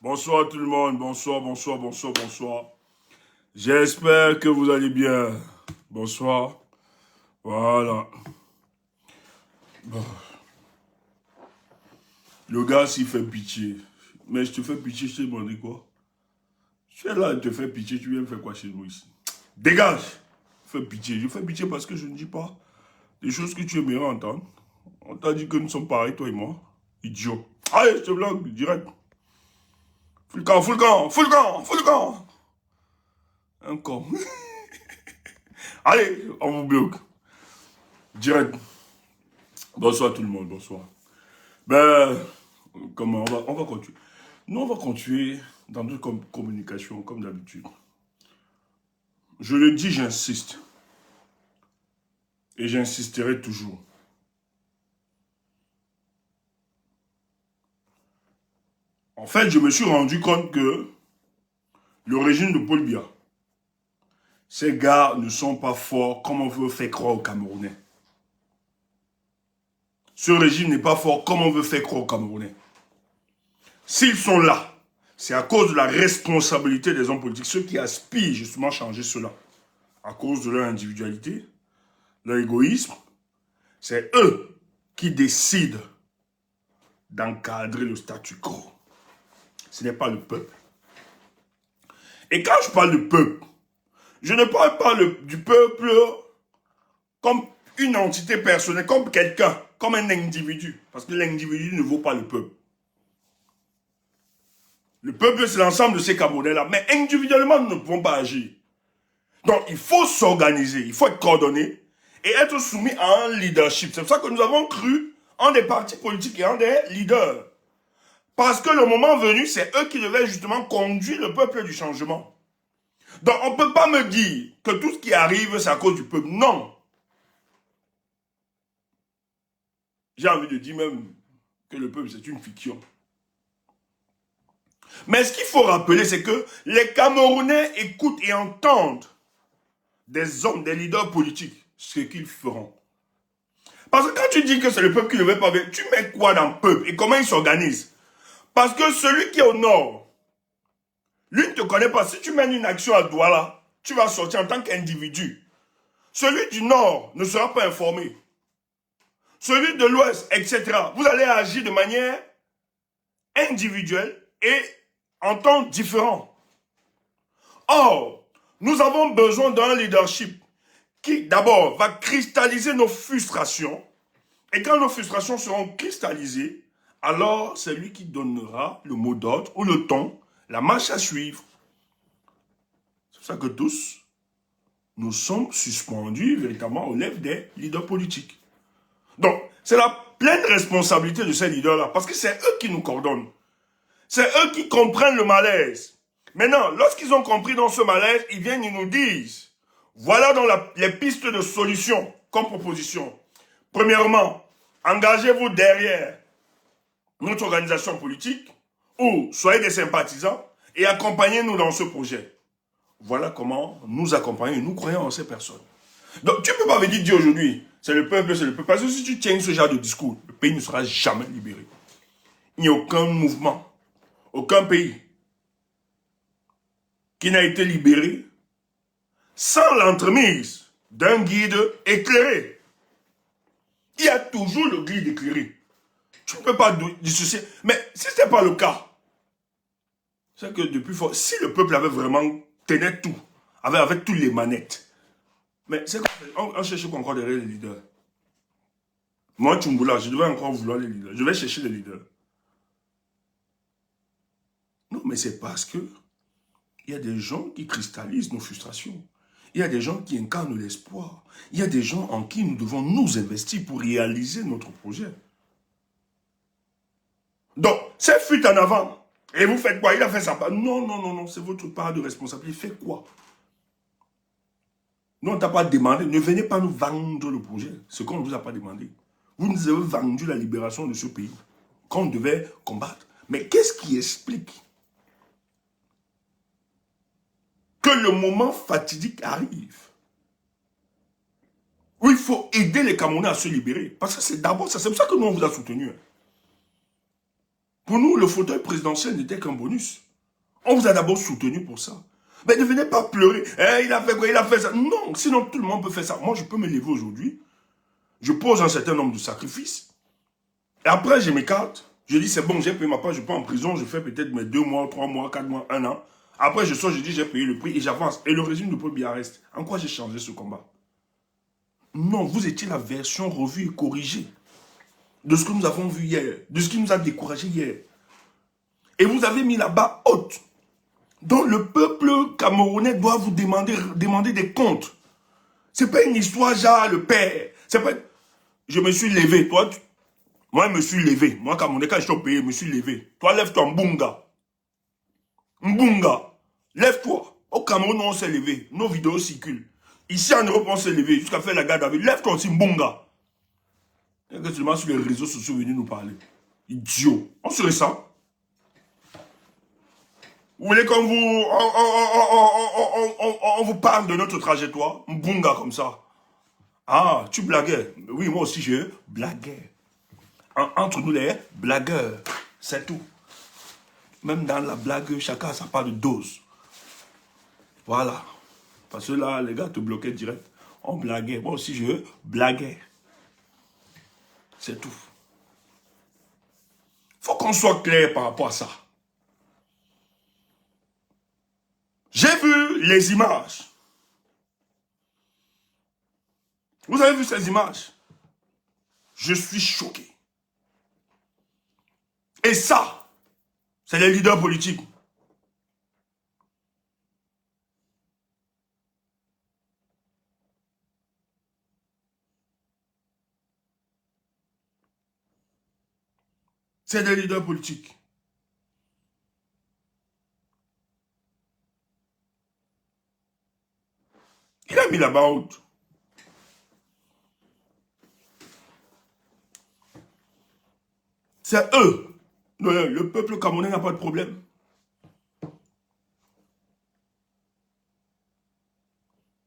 Bonsoir tout le monde, bonsoir. J'espère que vous allez bien. Bonsoir. Voilà. Bon. Le gars s'il fait pitié. Mais je te fais pitié, je t'ai demandé quoi? Tu es là, je te fais pitié, tu viens me faire quoi chez nous ici? Dégage! Fais pitié. Je fais pitié parce que je ne dis pas des choses que tu aimerais entendre. On t'a dit que nous sommes pareils, toi et moi. Idiot. Allez, je te bloque, direct. Full camp. Un con. Allez, on vous bloque. Direct. Bonsoir tout le monde, bonsoir. Ben, comment on va continuer. Nous, on va continuer dans notre communication, comme d'habitude. Je le dis, j'insiste. Et j'insisterai toujours. En fait, je me suis rendu compte que le régime de Paul Biya, ces gars ne sont pas forts comme on veut faire croire aux Camerounais. Ce régime n'est pas fort comme on veut faire croire aux Camerounais. S'ils sont là, c'est à cause de la responsabilité des hommes politiques, ceux qui aspirent justement à changer cela. À cause de leur individualité, leur égoïsme, c'est eux qui décident d'encadrer le statu quo. Ce n'est pas le peuple. Et quand je parle de peuple, je ne parle pas du peuple comme une entité personnelle, comme quelqu'un, comme un individu. Parce que l'individu ne vaut pas le peuple. Le peuple, c'est l'ensemble de ces Camerounais-là. Mais individuellement, nous ne pouvons pas agir. Donc, il faut s'organiser, il faut être coordonné et être soumis à un leadership. C'est pour ça que nous avons cru en des partis politiques et en des leaders. Parce que le moment venu, c'est eux qui devaient justement conduire le peuple du changement. Donc, on ne peut pas me dire que tout ce qui arrive, c'est à cause du peuple. Non. J'ai envie de dire même que le peuple, c'est une fiction. Mais ce qu'il faut rappeler, c'est que les Camerounais écoutent et entendent des hommes, des leaders politiques, ce qu'ils feront. Parce que quand tu dis que c'est le peuple qui ne veut pas venir, tu mets quoi dans le peuple et comment il s'organise? Parce que celui qui est au nord, lui ne te connaît pas. Si tu mènes une action à Douala, tu vas sortir en tant qu'individu. Celui du nord ne sera pas informé. Celui de l'ouest, etc. Vous allez agir de manière individuelle et en temps différent. Or, nous avons besoin d'un leadership qui, d'abord, va cristalliser nos frustrations. Et quand nos frustrations seront cristallisées, alors c'est lui qui donnera le mot d'ordre ou le ton, la marche à suivre. C'est pour ça que tous, nous sommes suspendus véritablement aux lèvres des leaders politiques. Donc, c'est la pleine responsabilité de ces leaders-là, parce que c'est eux qui nous coordonnent. C'est eux qui comprennent le malaise. Maintenant, lorsqu'ils ont compris dans ce malaise, ils viennent, ils nous disent, voilà dans les pistes de solution comme proposition. Premièrement, engagez-vous derrière notre organisation politique ou soyez des sympathisants et accompagnez-nous dans ce projet. Voilà comment nous accompagnons et nous croyons en ces personnes. Donc, tu ne peux pas venir dire aujourd'hui, c'est le peuple, c'est le peuple. Parce que si tu tiens ce genre de discours, le pays ne sera jamais libéré. Il n'y a aucun mouvement, aucun pays qui n'a été libéré sans l'entremise d'un guide éclairé. Il y a toujours le guide éclairé. Tu ne peux pas dissocier. Mais si ce n'est pas le cas, c'est que depuis fort, si le peuple avait vraiment tenait tout, avec toutes les manettes, mais c'est on cherche encore derrière les leaders. Moi, Tchoumboula, je devais encore vouloir les leaders. Je vais chercher les leaders. Non, mais c'est parce que il y a des gens qui cristallisent nos frustrations. Il y a des gens qui incarnent l'espoir. Il y a des gens en qui nous devons nous investir pour réaliser notre projet. Donc, c'est fuite en avant. Et vous faites quoi? Il a fait sa part. Non, c'est votre part de responsabilité. Faites quoi? Nous, on ne t'a pas demandé. Ne venez pas nous vendre le projet. Ce qu'on ne vous a pas demandé. Vous nous avez vendu la libération de ce pays qu'on devait combattre. Mais qu'est-ce qui explique que le moment fatidique arrive où il faut aider les Camerounais à se libérer? Parce que c'est d'abord ça. C'est pour ça que nous, on vous a soutenu. Pour nous, le fauteuil présidentiel n'était qu'un bonus. On vous a d'abord soutenu pour ça. Mais ne venez pas pleurer. Il a fait quoi? Il a fait ça. Non, sinon tout le monde peut faire ça. Moi, je peux me lever aujourd'hui. Je pose un certain nombre de sacrifices. Et après, je m'écarte. Je dis, c'est bon, j'ai payé ma part, je pars en prison, je fais peut-être mes 2 mois, 3 mois, 4 mois, 1 an. Après, je sors, je dis, j'ai payé le prix et j'avance. Et le régime de Paul Biya reste. En quoi j'ai changé ce combat? Non, vous étiez la version revue et corrigée de ce que nous avons vu hier, de ce qui nous a découragés hier. Et vous avez mis la barre haute. Donc le peuple camerounais doit vous demander des comptes. C'est pas une histoire genre le père. C'est pas... Je me suis levé, toi, moi je me suis levé. Moi, Camerounais, quand je suis au pays, je me suis levé. Toi, lève-toi, Mbunga. Mbunga, lève-toi. Au Cameroun, on s'est levé. Nos vidéos circulent. Ici en Europe, on s'est levé jusqu'à faire la garde à vue. Lève-toi aussi, Mbunga. Et que seulement sur les réseaux sociaux venus nous parler. Idiot. On serait ça. Vous voulez qu'on vous... On vous parle de notre trajectoire? Mbunga comme ça. Ah, tu blaguais. Oui, moi aussi, je blaguais. Entre nous, les blagueurs. C'est tout. Même dans la blague, chacun a sa part de dose. Voilà. Parce que là, les gars te bloquaient direct. On blaguait. Moi aussi, je blaguais. C'est tout. Faut qu'on soit clair par rapport à ça. J'ai vu les images. Vous avez vu ces images? Je suis choqué. Et ça, c'est les leaders politiques. C'est des leaders politiques. Il a mis la barre haute. C'est eux. Le peuple camerounais n'a pas de problème.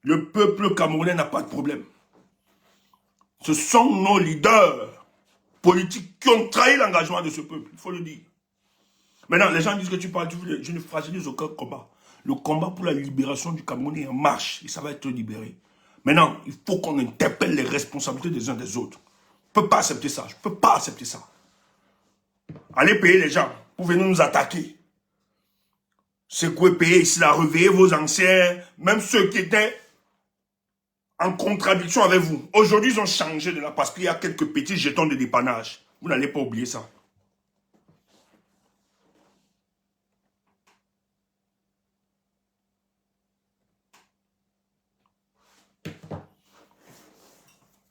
Le peuple camerounais n'a pas de problème. Ce sont nos leaders politiques qui ont trahi l'engagement de ce peuple. Il faut le dire. Maintenant, les gens disent que tu parles, je ne fragilise aucun combat. Le combat pour la libération du Cameroun est en marche et ça va être libéré. Maintenant, il faut qu'on interpelle les responsabilités des uns des autres. Je ne peux pas accepter ça. Je ne peux pas accepter ça. Allez payer les gens pour venir nous attaquer. Secouez, payer ici, là, réveillez vos anciens, même ceux qui étaient en contradiction avec vous. Aujourd'hui, ils ont changé de là parce qu'il y a quelques petits jetons de dépannage. Vous n'allez pas oublier ça.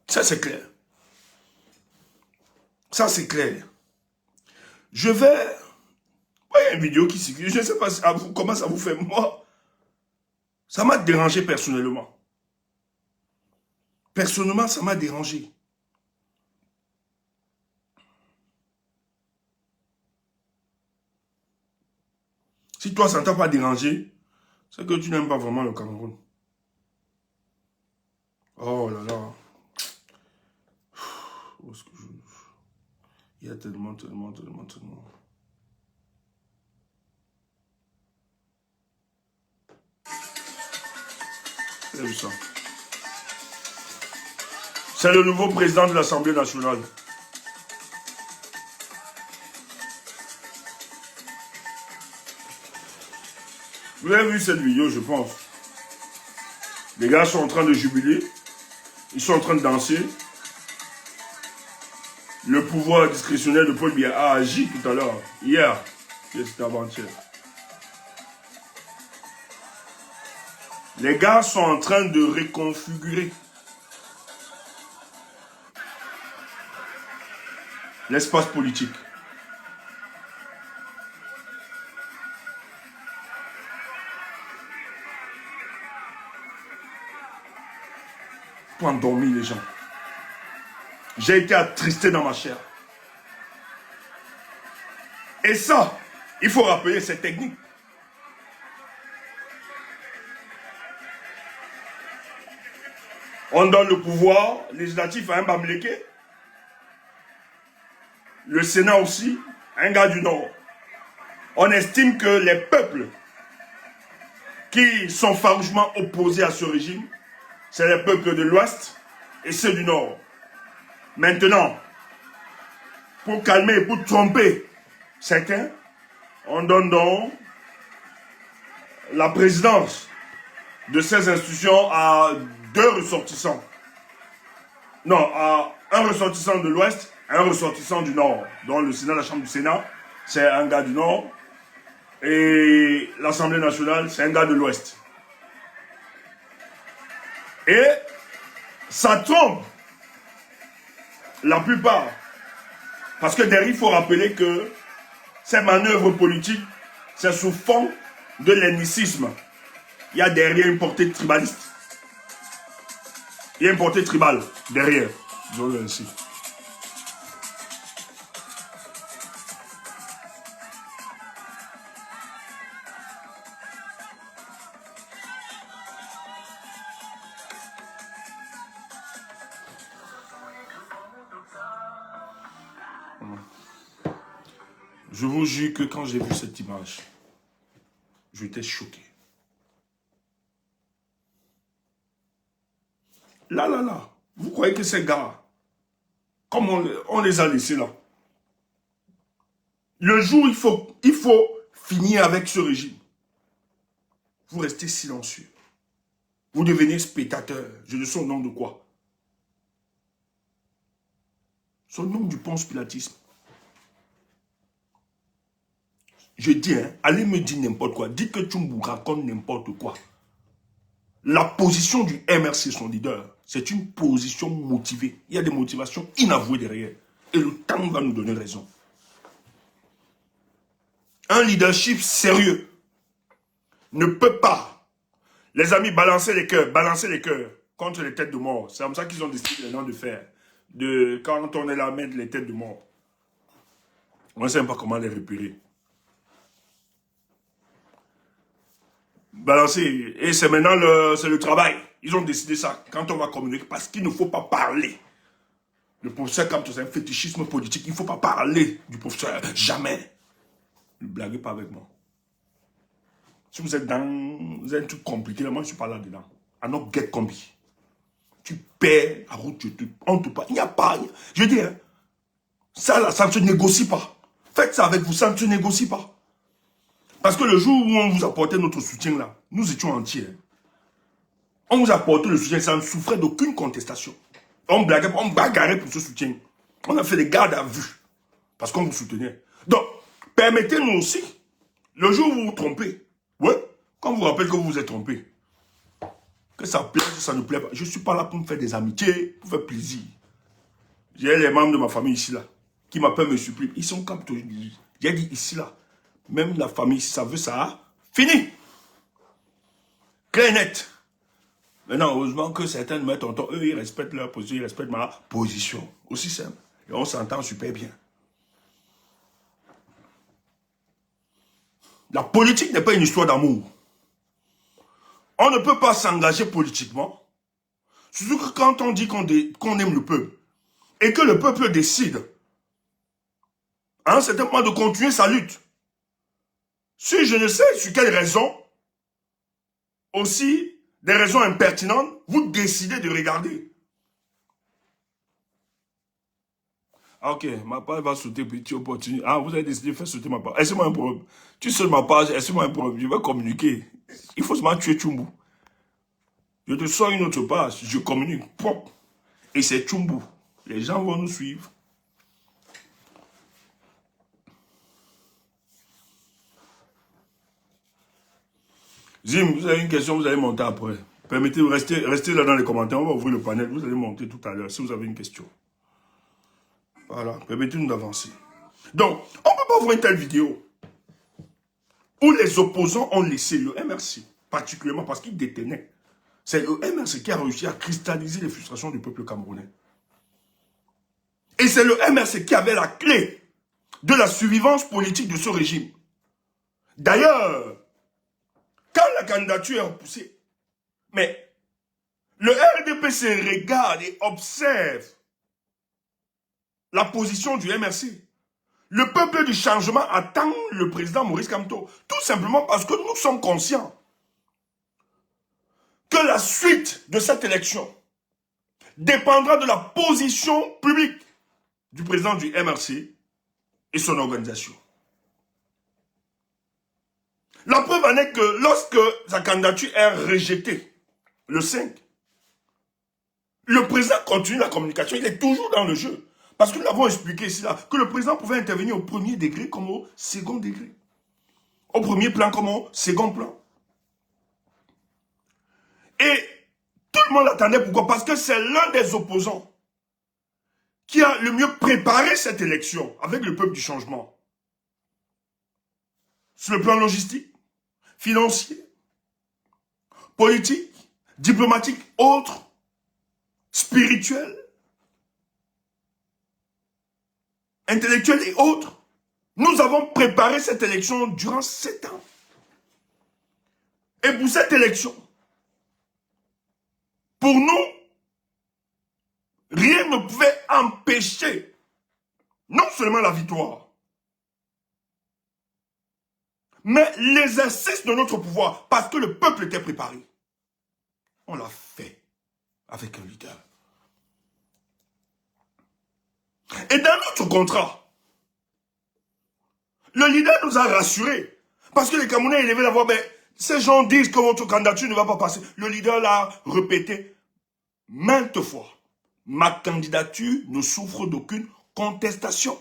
Ça, c'est clair. Ça, c'est clair. Je vais... Il y a une vidéo qui circule. Je ne sais pas comment ça vous fait. Moi, ça m'a dérangé personnellement. Personnellement, ça m'a dérangé. Si toi, ça ne t'a pas dérangé, c'est que tu n'aimes pas vraiment le Cameroun. Oh là là. Où est-ce que je... Il y a tellement. Vous avez vu ça? C'est le nouveau président de l'Assemblée nationale. Vous avez vu cette vidéo, je pense. Les gars sont en train de jubiler. Ils sont en train de danser. Le pouvoir discrétionnaire de Paul Biya a agi tout à l'heure. Hier. C'était avant-hier. Les gars sont en train de reconfigurer l'espace politique. Pour endormir les gens. J'ai été attristé dans ma chair. Et ça, il faut rappeler cette technique. On donne le pouvoir législatif à un Bamileke. Le Sénat aussi. un gars du Nord. On estime que les peuples qui sont farouchement opposés à ce régime, c'est les peuples de l'Ouest et ceux du Nord. Maintenant, pour calmer et pour tromper certains, on donne donc la présidence de ces institutions à 2 ressortissants. Non, à un ressortissant de l'Ouest et un ressortissant du Nord. Donc le Sénat, la Chambre du Sénat, c'est un gars du Nord. Et l'Assemblée nationale, c'est un gars de l'Ouest. Et ça trompe la plupart. Parce que derrière, il faut rappeler que ces manœuvres politiques, c'est sous fond de l'ethnicisme. Il y a derrière une portée tribaliste. Il y a une portée tribale derrière. Disons-le ainsi. Je vous jure que quand j'ai vu cette image, j'étais choqué. Là, vous croyez que ces gars, comme on les a laissés là, le jour où il faut finir avec ce régime, vous restez silencieux. Vous devenez spectateur. Je ne sais au nom de quoi? C'est au nom du Ponce Pilatisme. Je dis, hein, allez me dire n'importe quoi. Dites que Tchoumbou raconte n'importe quoi. La position du MRC, son leader, c'est une position motivée. Il y a des motivations inavouées derrière. Et le temps va nous donner raison. Un leadership sérieux ne peut pas, les amis, balancer les cœurs contre les têtes de mort. C'est comme ça qu'ils ont décidé maintenant de faire. Quand on est là à mettre les têtes de mort. On ne sait même pas comment les repérer. Balancer. Et c'est maintenant le travail. Ils ont décidé ça quand on va communiquer. Parce qu'il ne faut pas parler. Le professeur Kamto, c'est un fétichisme politique. Il ne faut pas parler du professeur. Jamais. Ne blaguez pas avec moi. Si vous êtes dans un truc compliqué, moi je ne suis pas là-dedans. À notre get combi. Tu perds la route, on te parle. Il n'y a pas. Je dis, hein, ça là, ça ne se négocie pas. Faites ça avec vous, ça ne se négocie pas. Parce que le jour où on vous apportait notre soutien là, nous étions entiers. On vous apportait le soutien, ça ne souffrait d'aucune contestation. On blaguait, on bagarrait pour ce soutien. On a fait des gardes à vue. Parce qu'on vous soutenait. Donc, permettez-nous aussi, le jour où vous vous trompez, ouais, quand vous vous rappelez que vous vous êtes trompé, que ça plaît, que ça ne plaît pas, je ne suis pas là pour me faire des amitiés, pour faire plaisir. J'ai les membres de ma famille ici là, qui m'appellent me supplient. Ils sont comme tout. J'ai dit ici là, même la famille, si ça veut ça, fini. Clair et net. Maintenant, heureusement que certains de mes tontons, eux, ils respectent leur position, ils respectent ma position. Aussi simple. Et on s'entend super bien. La politique n'est pas une histoire d'amour. On ne peut pas s'engager politiquement, surtout que quand on dit qu'on aime le peuple, et que le peuple décide, à un certain moment, de continuer sa lutte. Si je ne sais sur quelle raison, aussi, des raisons impertinentes, vous décidez de regarder. Ah, ok, ma page va sauter, petit opportunité. Ah, vous avez décidé de faire sauter ma page. Laissez-moi un problème. Tu sautes ma page, laissez-moi un problème. Je vais communiquer. Il faut seulement tuer Tchumbu. Je te sors une autre page, je communique. Pop. Et c'est Tchumbu. Les gens vont nous suivre. Zim, vous avez une question, vous allez monter après. Permettez-vous, restez là dans les commentaires, on va ouvrir le panel, vous allez monter tout à l'heure si vous avez une question. Voilà, permettez-nous d'avancer. Donc, on ne peut pas voir une telle vidéo où les opposants ont laissé le MRC, particulièrement parce qu'ils détenaient. C'est le MRC qui a réussi à cristalliser les frustrations du peuple camerounais. Et c'est le MRC qui avait la clé de la survivance politique de ce régime. D'ailleurs, quand la candidature est repoussée, mais le RDPC regarde et observe la position du MRC. Le peuple du changement attend le président Maurice Kamto. Tout simplement parce que nous sommes conscients que la suite de cette élection dépendra de la position publique du président du MRC et son organisation. La preuve en est que lorsque sa candidature est rejetée, le 5, le président continue la communication, il est toujours dans le jeu. Parce que nous l'avons expliqué ici, là, que le président pouvait intervenir au premier degré comme au second degré. Au premier plan comme au second plan. Et tout le monde attendait. Pourquoi? Parce que c'est l'un des opposants qui a le mieux préparé cette élection avec le peuple du changement. Sur le plan logistique, financier, politique, diplomatique, autre, spirituel, intellectuel et autres. Nous avons préparé cette élection durant 7 ans. Et pour cette élection, pour nous, rien ne pouvait empêcher non seulement la victoire, mais l'exercice de notre pouvoir, parce que le peuple était préparé. On l'a fait avec un leader. Et dans notre contrat, le leader nous a rassurés. Parce que les Camerounais, ils devaient l'avoir, mais ces gens disent que votre candidature ne va pas passer. Le leader l'a répété maintes fois. Ma candidature ne souffre d'aucune contestation.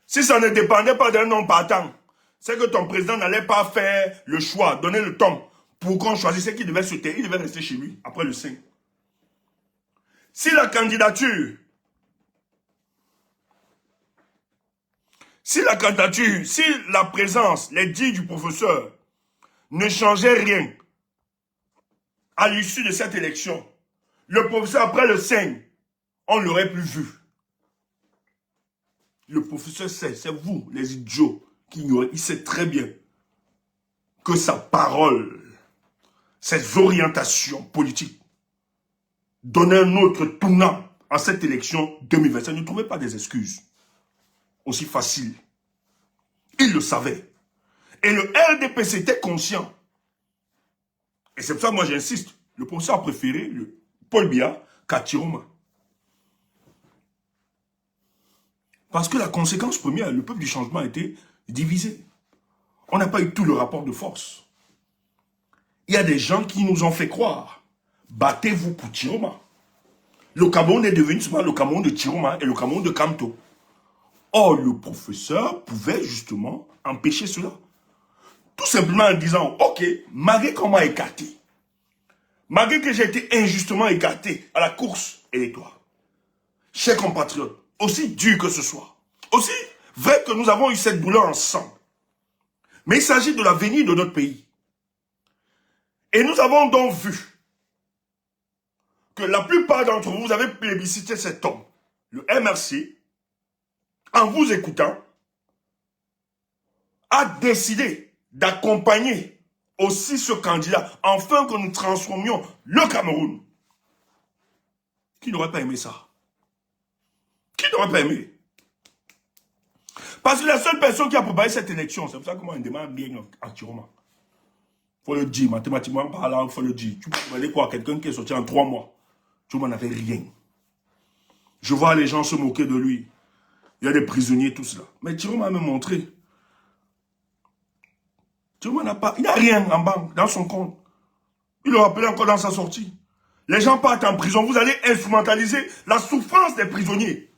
Si ça ne dépendait pas d'un non partant, c'est que ton président n'allait pas faire le choix, donner le temps pour qu'on choisisse qui devait se taire. Il devait rester chez lui après le 5. Si la candidature, si la présence, les dits du professeur ne changeait rien à l'issue de cette élection, le professeur après le 5, on ne l'aurait plus vu. Le professeur sait, c'est vous les idiots qui ignorez, il sait très bien que sa parole, ses orientations politiques donnaient un autre tournant à cette élection 2025. Ne trouvez pas des excuses aussi faciles. Il le savait. Et le RDPC était conscient. Et c'est pour ça que moi j'insiste. Le professeur a préféré Paul Biya qu'à Tiroma. Parce que la conséquence première, le peuple du changement a été divisé. On n'a pas eu tout le rapport de force. Il y a des gens qui nous ont fait croire, battez-vous pour Tiroma. Le Cameroun est devenu seulement le Cameroun de Tiroma et le Cameroun de Kamto. Or, le professeur pouvait justement empêcher cela. Tout simplement en disant, ok, malgré qu'on m'a écarté, malgré que j'ai été injustement écarté à la course électorale, chers compatriotes, aussi dur que ce soit, aussi vrai que nous avons eu cette douleur ensemble, mais il s'agit de l'avenir de notre pays. Et nous avons donc vu que la plupart d'entre vous avez plébiscité cet homme, le MRC, en vous écoutant, a décidé d'accompagner aussi ce candidat, afin que nous transformions le Cameroun. Qui n'aurait pas aimé ça? Qui n'aurait pas aimé? Parce que la seule personne qui a préparé cette élection, c'est pour ça que moi, je demande bien à Tiroma. Il faut le dire, mathématiquement parlant, il faut le dire. Tu peux demander quoi à quelqu'un qui est sorti en 3 mois? Tiroma n'avait rien. Je vois les gens se moquer de lui. Il y a des prisonniers, tout cela. Mais Tiroma m'a montré. Tiroma n'a pas, il n'a rien en banque, dans son compte. Il le rappelait encore dans sa sortie. Les gens partent en prison, vous allez instrumentaliser la souffrance des prisonniers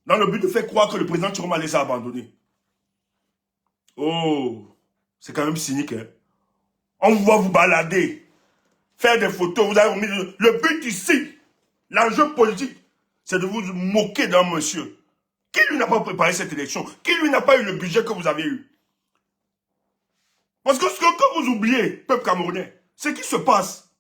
dans le but de faire croire que le président Tiroma les a abandonnés. Oh, c'est quand même cynique, hein? On vous voit vous balader, faire des photos, vous avez remis le but ici, l'enjeu politique, c'est de vous moquer d'un monsieur qui lui n'a pas préparé cette élection, qui lui n'a pas eu le budget que vous avez eu. Parce que ce que vous oubliez, peuple camerounais, c'est qui se passe.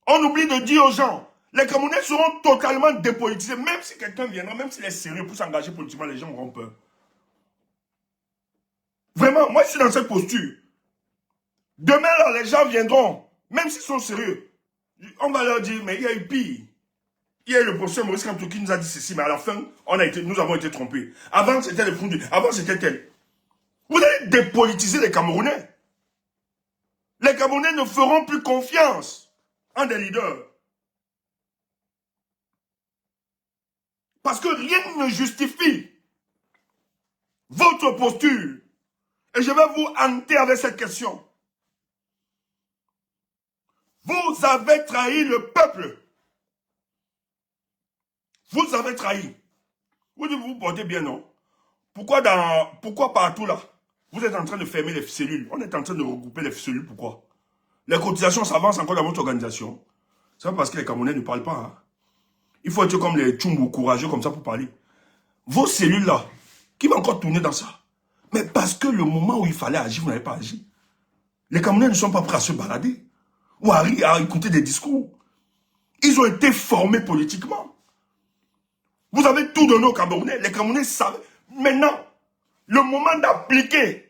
On oublie de dire aux gens, les Camerounais seront totalement dépolitisés, même si quelqu'un viendra, même s'il est sérieux pour s'engager politiquement, les gens auront peur. Vraiment, moi je suis dans cette posture. Demain, là, les gens viendront, même s'ils sont sérieux. On va leur dire, mais il y a eu pire. Il y a eu le professeur Maurice Kamto qui nous a dit ceci, mais à la fin, nous avons été trompés. Avant, c'était le Foundi. Avant, c'était tel. Vous allez dépolitiser les Camerounais. Les Camerounais ne feront plus confiance en des leaders. Parce que rien ne justifie votre posture. Et je vais vous hanter avec cette question. Vous avez trahi le peuple. Vous avez trahi. Vous vous portez bien, non? Pourquoi partout là, vous êtes en train de fermer les cellules? On est en train de regrouper les cellules, pourquoi? Les cotisations s'avancent encore dans votre organisation. C'est pas parce que les Camerounais ne parlent pas. Hein? Il faut être comme les Tchumbo, courageux comme ça pour parler. Vos cellules là, qui vont encore tourner dans ça? Mais parce que le moment où il fallait agir, vous n'avez pas agi. Les Camerounais ne sont pas prêts à se balader ou à écouter des discours. Ils ont été formés politiquement. Vous avez tout donné aux Camerounais. Les Camerounais savent. Maintenant, le moment d'appliquer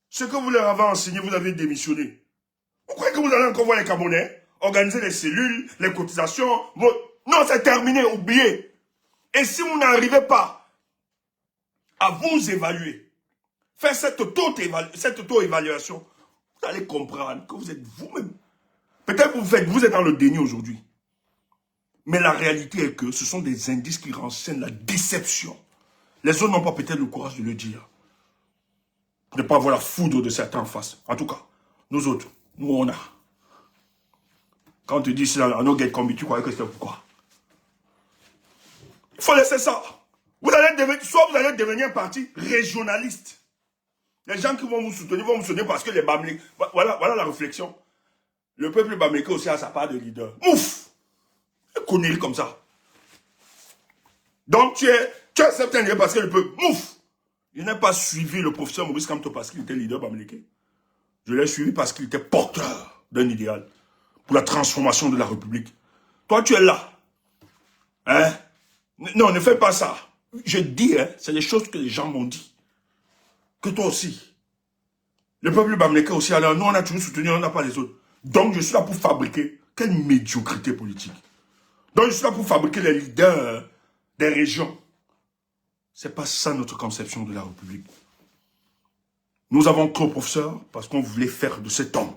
ce que vous leur avez enseigné, vous avez démissionné. Vous croyez que vous allez encore voir les Camerounais organiser les cellules, les cotisations? Non, c'est terminé, oubliez. Et si vous n'arrivez pas à vous évaluer, faire cette auto-évaluation, vous allez comprendre que vous êtes vous-même. Peut-être que vous êtes dans le déni aujourd'hui. Mais la réalité est que ce sont des indices qui renseignent la déception. Les autres n'ont pas peut-être le courage de le dire. De ne pas avoir la foudre de certains en face. En tout cas, nous autres, nous on a. Quand on te dit c'est un no get combi, tu croyais que c'était pourquoi? Il faut laisser ça. Soit vous allez devenir un parti régionaliste. Les gens qui vont vous soutenir parce que les Bamileke. Voilà la réflexion. Le peuple Bamileke aussi a sa part de leader. Ouf! Une connerie comme ça. Donc tu acceptes un leader parce que le peuple. Ouf! Je n'ai pas suivi le professeur Maurice Kamto parce qu'il était leader Bamileke. Je l'ai suivi parce qu'il était porteur d'un idéal pour la transformation de la République. Toi, tu es là. Hein? Non, ne fais pas ça. Je dis, hein, c'est des choses que les gens m'ont dit. Que toi aussi. Le peuple Bamileke aussi, alors nous on a toujours soutenu, on n'a pas les autres. Donc je suis là pour fabriquer. Quelle médiocrité politique. Donc je suis là pour fabriquer les leaders des régions. C'est pas ça notre conception de la République. Nous avons trop professeurs parce qu'on voulait faire de cet homme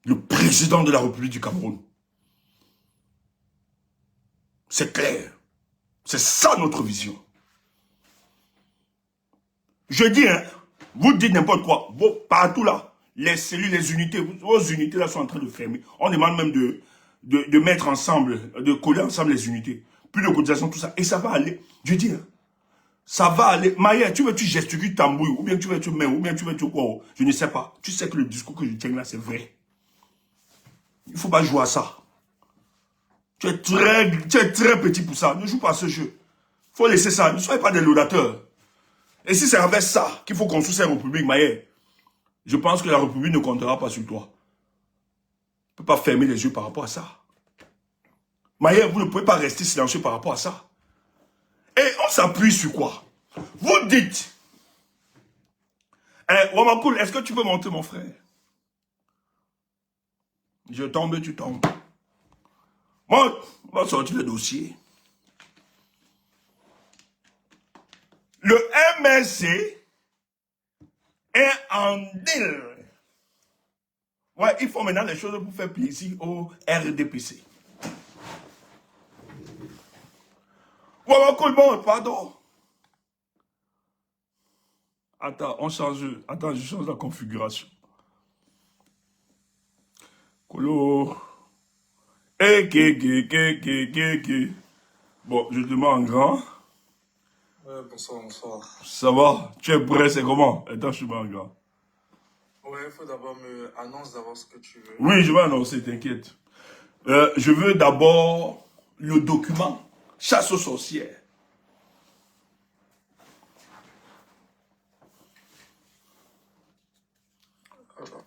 le président de la République du Cameroun. C'est clair. C'est ça notre vision. Je dis, hein, vous dites n'importe quoi. Bon, partout là, les cellules, les unités, vos unités là sont en train de fermer. On demande même de mettre ensemble, de coller ensemble les unités. Plus de cotisation, tout ça. Et ça va aller. Je dis, hein, ça va aller. Maya, tu gesticules tambouille, ou bien tu veux tu mets, ou bien tu veux tu quoi. Je ne sais pas. Tu sais que le discours que je tiens là, c'est vrai. Il ne faut pas jouer à ça. Tu es très petit pour ça. Ne joue pas à ce jeu. Il faut laisser ça. Ne soyez pas des laudateurs. Et si c'est avec ça qu'il faut construire cette République, Maya, je pense que la République ne comptera pas sur toi. Tu ne peux pas fermer les yeux par rapport à ça. Maya, vous ne pouvez pas rester silencieux par rapport à ça. Et on s'appuie sur quoi? Vous dites, Wamakoul, est-ce que tu peux monter mon frère? Je tombe, tu tombes. Moi, on va sortir le dossier. Le MRC est en deal. Ouais, il faut maintenant les choses pour faire plaisir au RDPC. Wamakoul, bon, pardon. Attends, Attends, je change la configuration. Colo. Bon, je te mets en grand. Ouais, bonsoir. Ça va? Tu es prêt, c'est comment? Attends, je te mets en grand. Ouais, il faut d'abord me annoncer d'abord ce que tu veux. Oui, je vais annoncer, t'inquiète. Je veux d'abord le document chasse aux sorcières. Alors.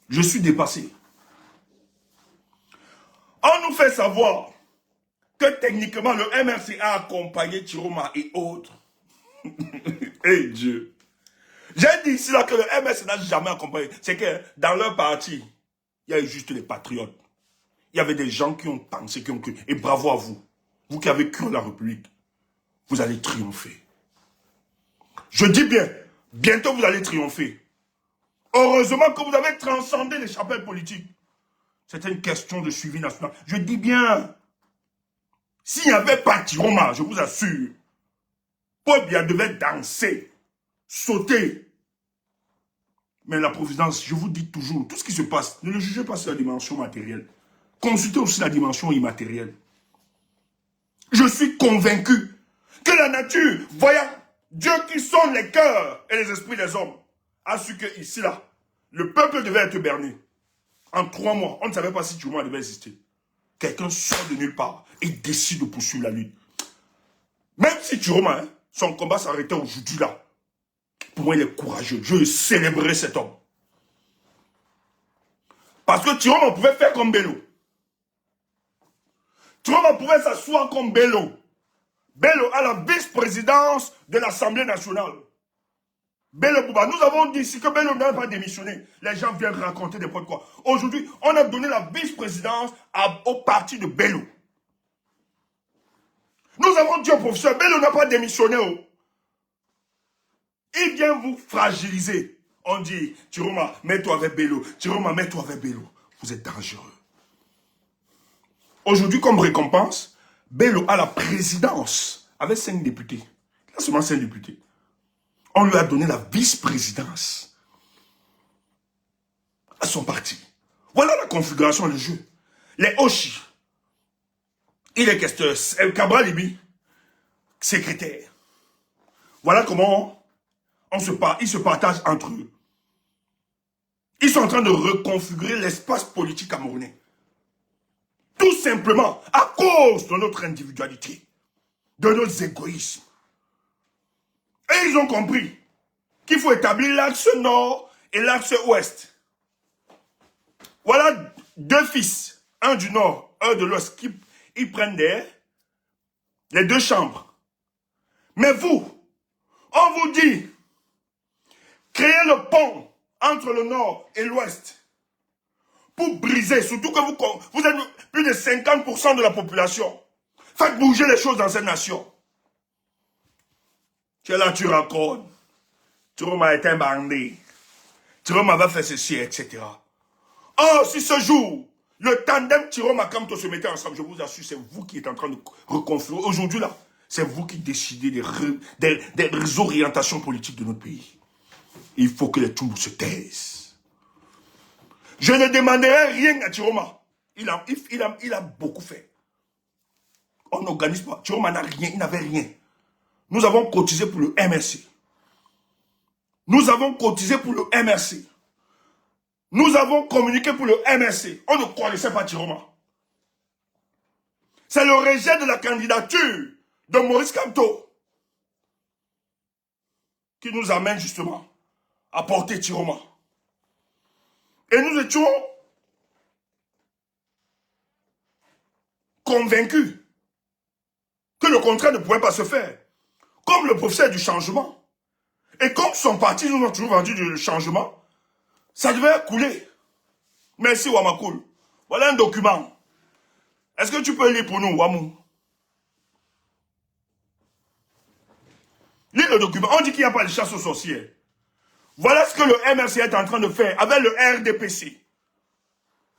Je suis dépassé. On nous fait savoir que techniquement le MRC a accompagné Tiroma et autres. Et Dieu. J'ai dit ici là que le MS n'a jamais accompagné. C'est que dans leur parti, il y a eu juste les patriotes. Il y avait des gens qui ont pensé, qui ont cru. Et bravo à vous. Vous qui avez cru en la République. Vous allez triompher. Je dis bien, bientôt vous allez triompher. Heureusement que vous avez transcendé les chapelles politiques. C'était une question de suivi national. Je dis bien, s'il n'y avait pas Tiroma, je vous assure, Paul Biya devait danser, sauter. Mais la providence, je vous dis toujours, tout ce qui se passe, ne le jugez pas sur la dimension matérielle. Consultez aussi la dimension immatérielle. Je suis convaincu que la nature, voyant Dieu qui sonde les cœurs et les esprits des hommes, a su que ici, là, le peuple devait être berné. En 3 mois, on ne savait pas si Tiroma devait exister. Quelqu'un sort de nulle part et décide de poursuivre la lutte. Même si Tiroma, son combat s'arrêtait aujourd'hui là, pour moi il est courageux. Je célébrerai cet homme. Parce que Tiroma pouvait faire comme Bello. Tiroma pouvait s'asseoir comme Bello. Bello a la vice-présidence de l'Assemblée nationale. Bello Bouba, nous avons dit ici que Bello n'a pas démissionné. Les gens viennent raconter des points de quoi. Aujourd'hui, on a donné la vice-présidence au parti de Bello. Nous avons dit au professeur, Bello n'a pas démissionné. Oh. Il vient vous fragiliser. On dit, Tiroma, mets-toi avec Bello. Tiroma, mets-toi avec Bello. Vous êtes dangereux. Aujourd'hui, comme récompense, Bello a la présidence avec 5 députés. Il a seulement 5 députés. On lui a donné la vice-présidence à son parti. Voilà la configuration du jeu. Les Oshi, il est questeur. Cabral Libi, secrétaire. Voilà comment ils se partagent entre eux. Ils sont en train de reconfigurer l'espace politique camerounais. Tout simplement à cause de notre individualité, de nos égoïsmes. Et ils ont compris qu'il faut établir l'axe nord et l'axe ouest. Voilà 2 fils, un du nord, un de l'ouest, qui ils prennent les 2 chambres. Mais vous, on vous dit, créez le pont entre le nord et l'ouest pour briser, surtout que vous êtes plus de 50% de la population. Faites bouger les choses dans cette nation. Tu es là, tu racontes. Tiroma est un bandit. Tiroma va faire ceci, etc. Oh, si ce jour, le tandem Tiroma Kamto se mettait ensemble, je vous assure, c'est vous qui êtes en train de reconfigurer. Aujourd'hui, là, c'est vous qui décidez des orientations politiques de notre pays. Il faut que les Tchoumbou se taisent. Je ne demanderai rien à Tiroma. Il a beaucoup fait. On n'organise pas. Tiroma n'a rien, il n'avait rien. Nous avons cotisé pour le MRC. Nous avons cotisé pour le MRC. Nous avons communiqué pour le MRC. On ne connaissait pas Tiroma. C'est le rejet de la candidature de Maurice Kamto qui nous amène justement à porter Tiroma. Et nous étions convaincus que le contraire ne pouvait pas se faire. Comme le professeur du changement. Et comme son parti nous a toujours vendu du changement, ça devait couler. Merci Wamakoul. Voilà un document. Est-ce que tu peux lire pour nous, Wamou? Lis le document. On dit qu'il n'y a pas de chasse aux sorcières. Voilà ce que le MRC est en train de faire avec le RDPC.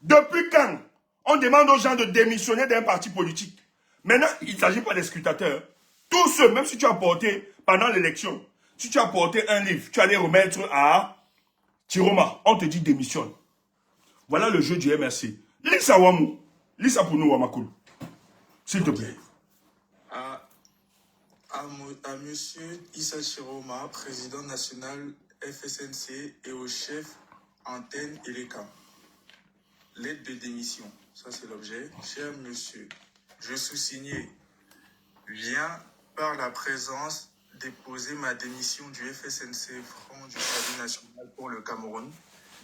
Depuis quand on demande aux gens de démissionner d'un parti politique? Maintenant, il ne s'agit pas des scrutateurs. Tous ceux, même si tu as porté pendant l'élection, si tu as porté un livre, tu allais remettre à Tiroma, on te dit démissionne. Voilà le jeu du MRC. Lis ça, Wamou. Lis ça pour nous, Wamakoul. S'il te plaît. À monsieur Issa Chiroma, président national FSNC et au chef antenne ELECA. Lettre de démission. Ça, c'est l'objet. Cher monsieur, je sous-signais, viens par la présence déposer ma démission du FSNC Front du Salut National pour le Cameroun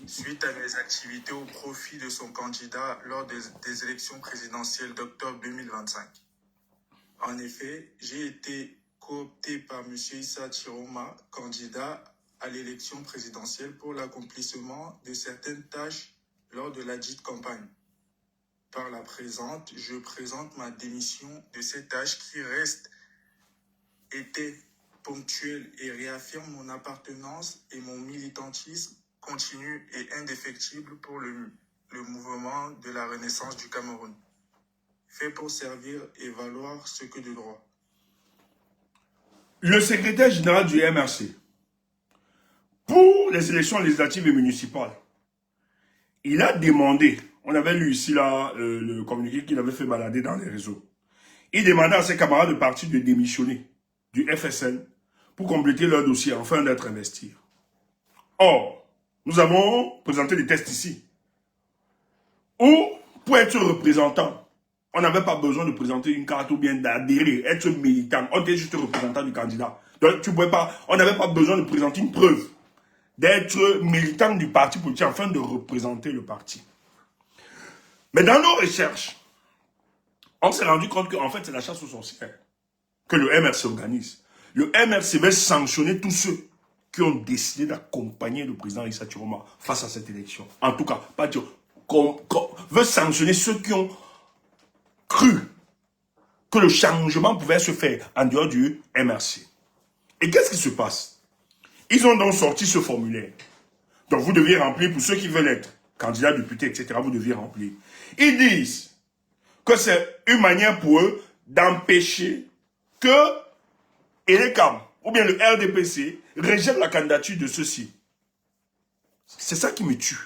suite à mes activités au profit de son candidat lors des élections présidentielles d'octobre 2025. En effet, j'ai été coopté par M. Issa Chiroma, candidat à l'élection présidentielle pour l'accomplissement de certaines tâches lors de la dite campagne. Par la présente, je présente ma démission de ces tâches qui restent, étaient ponctuelles et réaffirment mon appartenance et mon militantisme continu et indéfectible pour le mouvement de la renaissance du Cameroun, fait pour servir et valoir ce que de droit. Le secrétaire général du MRC, pour les élections législatives et municipales, il a demandé, on avait lu ici là, le communiqué qu'il avait fait balader dans les réseaux, il demandait à ses camarades de parti de démissionner du FSN pour compléter leur dossier afin d'être investis. Or, nous avons présenté des tests ici, où pour être représentant, on n'avait pas besoin de présenter une carte ou bien d'adhérer, être militant. On était juste représentant du candidat. Donc, tu pouvais pas, on n'avait pas besoin de présenter une preuve d'être militant du parti politique afin de représenter le parti. Mais dans nos recherches, on s'est rendu compte qu'en fait, c'est la chasse aux sorcières que le MRC organise. Le MRC va sanctionner tous ceux qui ont décidé d'accompagner le président Issa Chiroma face à cette élection. En tout cas, pas dire, veut sanctionner ceux qui ont cru que le changement pouvait se faire en dehors du MRC. Et qu'est-ce qui se passe? Ils ont donc sorti ce formulaire. Donc vous deviez remplir, pour ceux qui veulent être candidats, députés, etc., vous deviez remplir. Ils disent que c'est une manière pour eux d'empêcher que Elecam, ou bien le RDPC, rejette la candidature de ceux-ci. C'est ça qui me tue.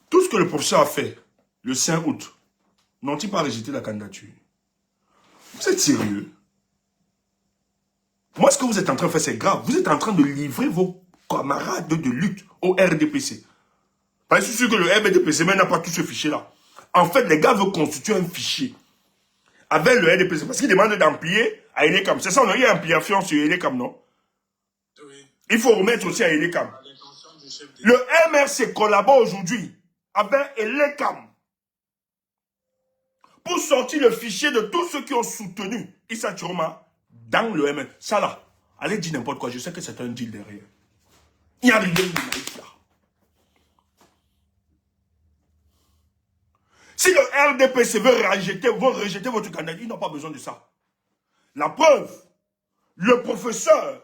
Tout ce que le professeur a fait le 5 août, n'ont-ils pas rejeté la candidature? Vous êtes sérieux? Moi, ce que vous êtes en train de faire, c'est grave. Vous êtes en train de livrer vos camarades de lutte au RDPC. Parce que je suis sûr que le RDPC même n'a pas tout ce fichier-là. En fait, les gars veulent constituer un fichier avec le RDPC parce qu'ils demandent d'amplier à Elecam. C'est ça, on a eu une ampliation sur Elecam, non? Oui. Il faut remettre aussi à Elecam. Le MRC collabore aujourd'hui avec Elecam pour sortir le fichier de tous ceux qui ont soutenu Issa Chiroma dans le MRC. Ça là, allez dire n'importe quoi, je sais que c'est un deal derrière. Il n'y a rien de naïf là. Si le RDPC veut rejeter votre candidat, ils n'ont pas besoin de ça. La preuve, le professeur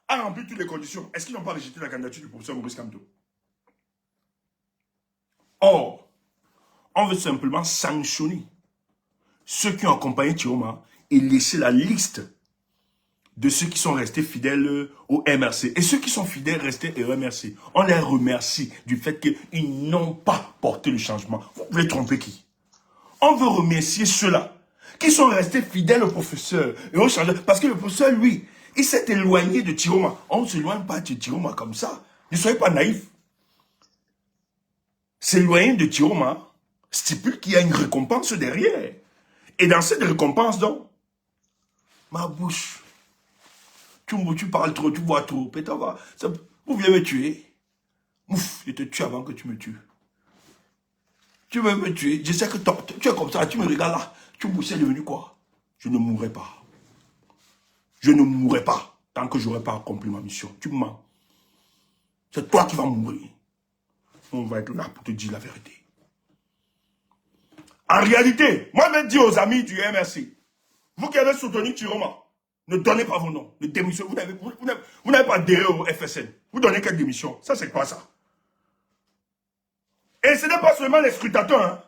a rempli toutes les conditions. Est-ce qu'ils n'ont pas rejeté la candidature du professeur Maurice Kamto? Or, on veut simplement sanctionner ceux qui ont accompagné Chiroma et laisser la liste de ceux qui sont restés fidèles au MRC. Et ceux qui sont fidèles restés au MRC, on les remercie du fait qu'ils n'ont pas porté le changement. Vous pouvez tromper qui? On veut remercier ceux-là qui sont restés fidèles au professeur et au changement. Parce que le professeur, lui, il s'est éloigné de Chiroma. On ne s'éloigne pas de Chiroma comme ça. Ne soyez pas naïfs. S'éloigner de Chiroma stipule qu'il y a une récompense derrière. Et dans cette récompense, donc, ma bouche, tu parles trop, tu bois trop, vous voulez me tuer? Ouf, je te tue avant que tu me tues. Tu veux me tuer? Je sais que tu es comme ça, tu me regardes là. Tu boussais devenu quoi? Je ne mourrai pas. Je ne mourrai pas tant que je n'aurai pas accompli ma mission. Tu me mens. C'est toi qui vas mourir. On va être là pour te dire la vérité. En réalité, moi je dis aux amis du MRC, vous qui avez soutenu Chiroma, ne donnez pas vos noms, ne démissionnez. Vous n'avez pas adhéré au FSN. Vous donnez quelle démission? Ça, c'est quoi ça? Et ce n'est pas seulement les scrutateurs. Hein.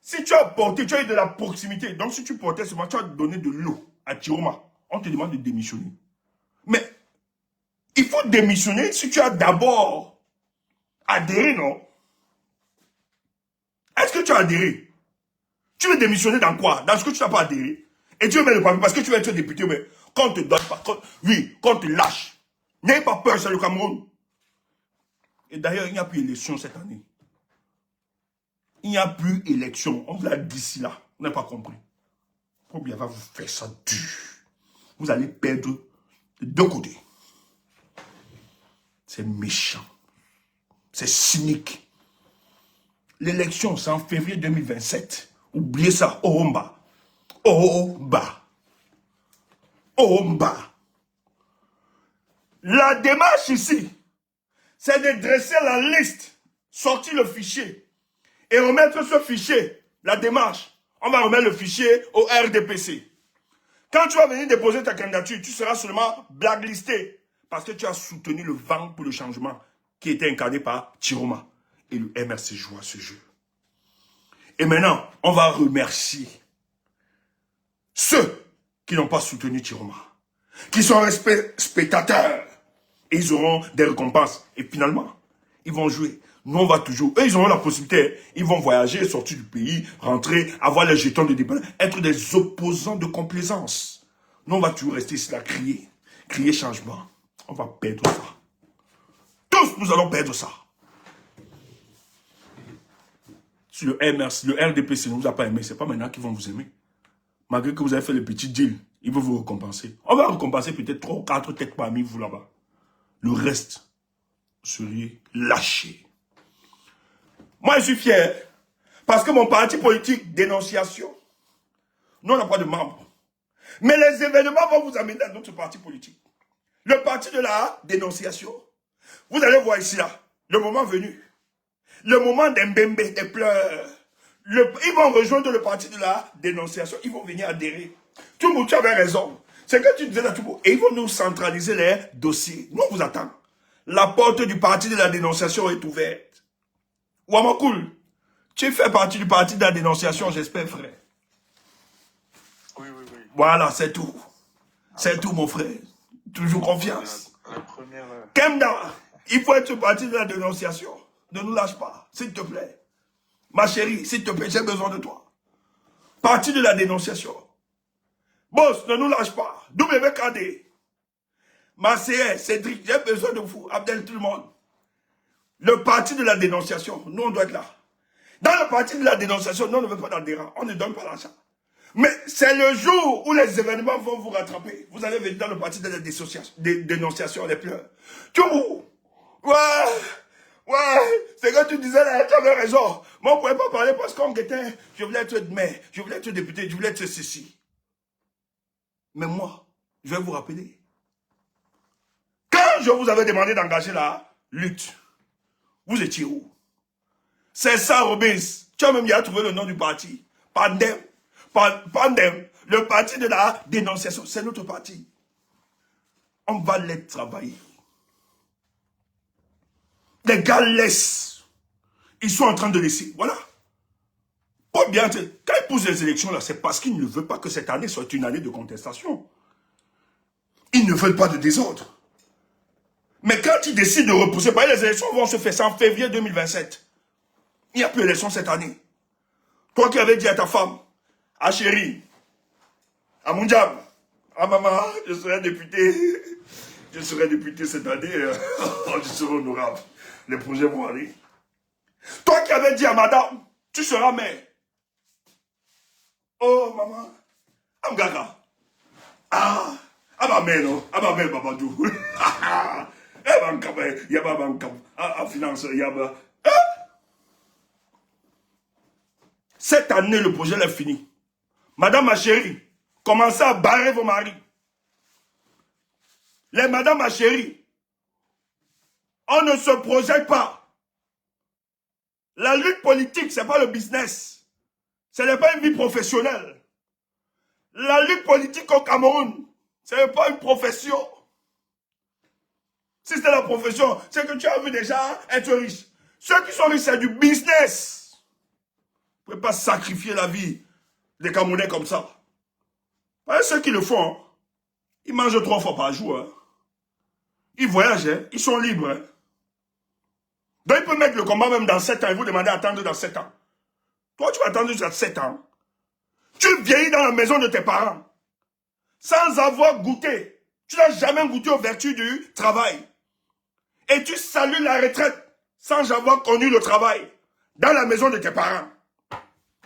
Si tu as porté, tu as eu de la proximité. Donc si tu portais seulement, tu as donné de l'eau à Chiroma. On te demande de démissionner. Mais il faut démissionner si tu as d'abord adhéré, non? Est-ce que tu as adhéré? Tu veux démissionner dans quoi? Dans ce que tu n'as pas adhéré? Et tu veux mettre le papier parce que tu veux être député, mais qu'on te donne pas, qu'on te lâche. N'ayez pas peur, c'est le Cameroun. Et d'ailleurs, il n'y a plus d'élection cette année. Il n'y a plus élection. On vous l'a dit ici là. Vous n'avez pas compris. Ou bien va vous faire ça dur. Vous allez perdre de deux côtés. C'est méchant. C'est cynique. L'élection, c'est en février 2027. Oubliez ça. Ohomba. Ohomba. Ohomba. La démarche ici, c'est de dresser la liste, sortir le fichier et remettre ce fichier, la démarche. On va remettre le fichier au RDPC. Quand tu vas venir déposer ta candidature, tu seras seulement blacklisté parce que tu as soutenu le vent pour le changement qui était incarné par Chiroma. Et le MRC joue à ce jeu. Et maintenant, on va remercier ceux qui n'ont pas soutenu Chiroma, qui sont spectateurs. Et ils auront des récompenses. Et finalement, ils vont jouer. Nous, on va toujours... Eux, ils auront la possibilité. Ils vont voyager, sortir du pays, rentrer, avoir les jetons de départ, être des opposants de complaisance. Nous, on va toujours rester ici là, crier. Crier changement. On va perdre ça. Tous, nous allons perdre ça. Si le MRC, le RDPC ne vous a pas aimé, ce n'est pas maintenant qu'ils vont vous aimer. Malgré que vous avez fait le petit deal, ils vont vous récompenser. On va récompenser peut-être 3 ou 4 têtes parmi vous là-bas. Le reste, vous seriez lâché. Moi, je suis fier. Parce que mon parti politique, dénonciation, nous, on n'a pas de membres. Mais les événements vont vous amener dans notre parti politique. Le parti de la dénonciation. Vous allez voir ici, là, le moment venu. Le moment des mbembe, des pleurs. Ils vont rejoindre le parti de la dénonciation. Ils vont venir adhérer. Tout le monde, tu avais raison. C'est que tu disais là, tout le monde. Et ils vont nous centraliser les dossiers. Nous, on vous attend. La porte du parti de la dénonciation est ouverte. Wamakoul, tu fais partie du parti de la dénonciation, j'espère, frère. Oui, oui, oui. Voilà, c'est tout. C'est tout, mon frère. Toujours confiance. La première... Kemda, il faut être parti de la dénonciation. Ne nous lâche pas, s'il te plaît. Ma chérie, s'il te plaît, j'ai besoin de toi. Parti de la dénonciation. Boss, ne nous lâche pas. WKD. Marseillais, Cédric, j'ai besoin de vous. Abdel, tout le monde. Le parti de la dénonciation, nous, on doit être là. Dans le parti de la dénonciation, nous, on ne veut pas d'adhérents. On ne donne pas l'argent. Mais c'est le jour où les événements vont vous rattraper. Vous allez venir dans le parti de la dénonciation, les pleurs. Tout. Ouais, c'est que tu disais là, tu avais raison. Moi, on ne pouvait pas parler parce qu'on était, je voulais être maire, je voulais être député, je voulais être ceci. Mais moi, je vais vous rappeler. Quand je vous avais demandé d'engager la lutte, vous étiez où? C'est ça, Robins. Tu as même déjà trouvé le nom du parti. Pandem. Pandem. Le parti de la dénonciation. C'est notre parti. On va les travailler. Les gars laissent. Ils sont en train de laisser. Voilà. Pas bien. Quand ils poussent les élections, là, c'est parce qu'ils ne veulent pas que cette année soit une année de contestation. Ils ne veulent pas de désordre. Mais quand ils décident de repousser, les élections vont se faire en février 2027. Il n'y a plus d'élection cette année. Toi qui avais dit à ta femme, à chérie, à mon diable, à maman, je serai député. Je serai député cette année. Je serai honorable. Les projets vont aller. Toi qui avais dit à madame, tu seras mère. Oh maman, Amgaga. Ah ma mère non. Ah ma mère Babadou. Finance, cette année, le projet est fini. Madame ma chérie, commencez à barrer vos maris. Les madame ma chérie, on ne se projette pas. La lutte politique, ce n'est pas le business. Ce n'est pas une vie professionnelle. La lutte politique au Cameroun, ce n'est pas une profession. Si c'était la profession, c'est que tu as vu déjà être riche. Ceux qui sont riches, c'est du business. Vous ne pouvez pas sacrifier la vie des Camerounais comme ça. Voyez ceux qui le font, ils mangent 3 fois par jour. Hein. Ils voyagent, hein. Ils sont libres. Hein. Donc ils peuvent mettre le combat même dans 7 ans et vous demander d'attendre dans 7 ans. Toi, tu vas attendre jusqu'à 7 ans. Tu vieillis dans la maison de tes parents sans avoir goûté. Tu n'as jamais goûté aux vertus du travail. Et tu salues la retraite sans avoir connu le travail dans la maison de tes parents.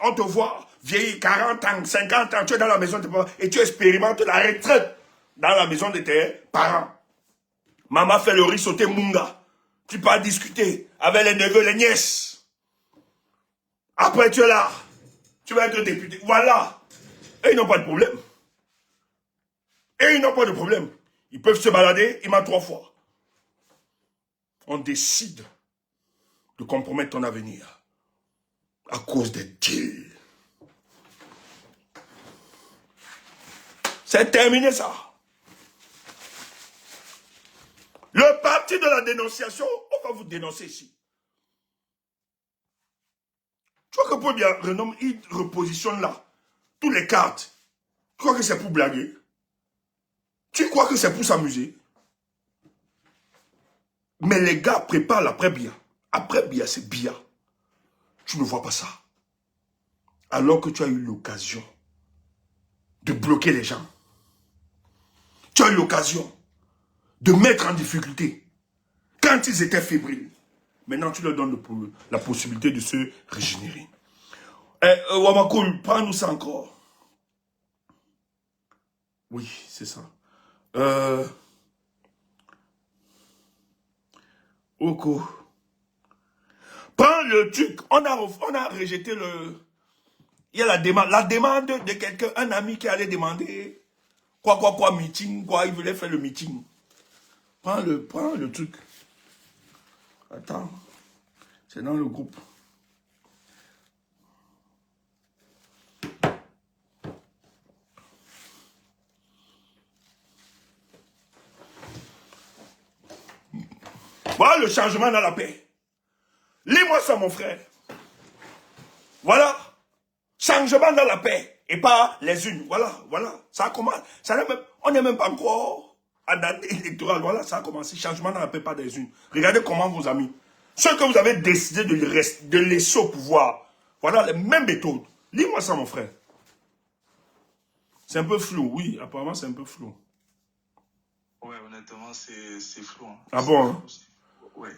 On te voit vieillir 40 ans, 50 ans, tu es dans la maison de tes parents et tu expérimentes la retraite dans la maison de tes parents. Maman fait le riz sauté munga. Tu pars discuter avec les neveux, les nièces. Après tu es là. Tu vas être député. Voilà. Et ils n'ont pas de problème. Et ils n'ont pas de problème. Ils peuvent se balader, ils mentent 3 fois. on décide de compromettre ton avenir à cause des deals. C'est terminé ça. Le parti de la dénonciation, on va vous dénoncer ici. Tu vois que pour bien renommer, il repositionne là toutes les cartes. Tu crois que c'est pour blaguer? Tu crois que c'est pour s'amuser? Mais les gars préparent l'après-bia. Après-bia, c'est bia. Tu ne vois pas ça. Alors que tu as eu l'occasion de bloquer les gens. Tu as eu l'occasion de mettre en difficulté quand ils étaient fébriles. Maintenant, tu leur donnes la possibilité de se régénérer. Wamakoul, prends-nous ça encore. Oui, c'est ça. Oko. Prends le truc. On a rejeté le... Il y a la demande de quelqu'un, un ami qui allait demander quoi, meeting, quoi, il voulait faire le meeting. Prends le truc. Attends. C'est dans le groupe. Voilà le changement dans la paix. Lis-moi ça, mon frère. Voilà. Changement dans la paix. Et pas les unes. Voilà. Ça commence. On n'est même pas encore à date électorale. Voilà, ça a commencé. Changement dans la paix, pas des unes. Regardez comment vos amis, ceux que vous avez décidé de laisser au pouvoir, voilà les mêmes méthodes. Lis-moi ça, mon frère. C'est un peu flou, oui. Apparemment, c'est un peu flou. Ouais, honnêtement, c'est flou. Hein. Ah bon, hein? Ouais.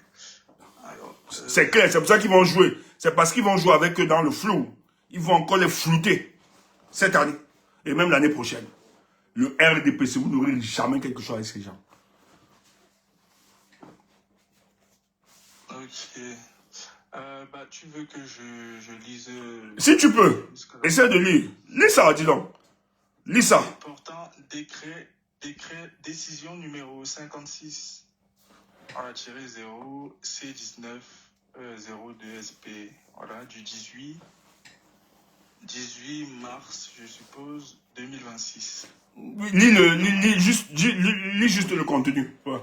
C'est clair, c'est pour ça qu'ils vont jouer. C'est parce qu'ils vont jouer avec eux dans le flou. Ils vont encore les flouter cette année. Et même l'année prochaine. Le RDPC, vous n'aurez jamais quelque chose avec ces gens. Ok. Tu veux que je lise... Si tu peux, essaie de lire. Lis ça, dis donc. Lis ça. Portant décision numéro 56 0 C19 02 SP, voilà, du 18 mars, je suppose, 2026. Lis juste le contenu. Ouais.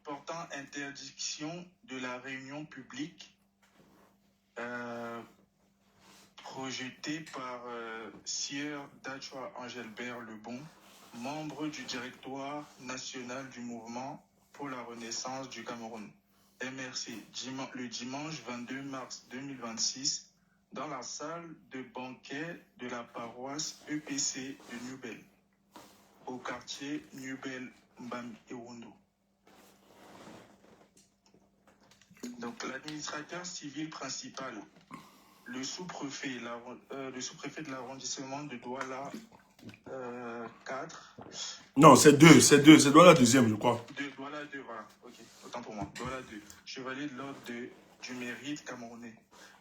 Portant interdiction de la réunion publique projetée par Sieur Dachwa Angelbert Lebon, membre du directoire national du mouvement pour la renaissance du Cameroun, MRC, le dimanche 22 mars 2026, dans la salle de banquet de la paroisse EPC de Nubel, au quartier Nubel Mbam Ewondo. Donc l'administrateur civil principal, le sous-préfet de l'arrondissement de Douala 4. Non, c'est 2, c'est Douala deuxième, je crois. Douala 2, voilà, ok, autant pour moi. Douala 2, chevalier de l'ordre du mérite camerounais.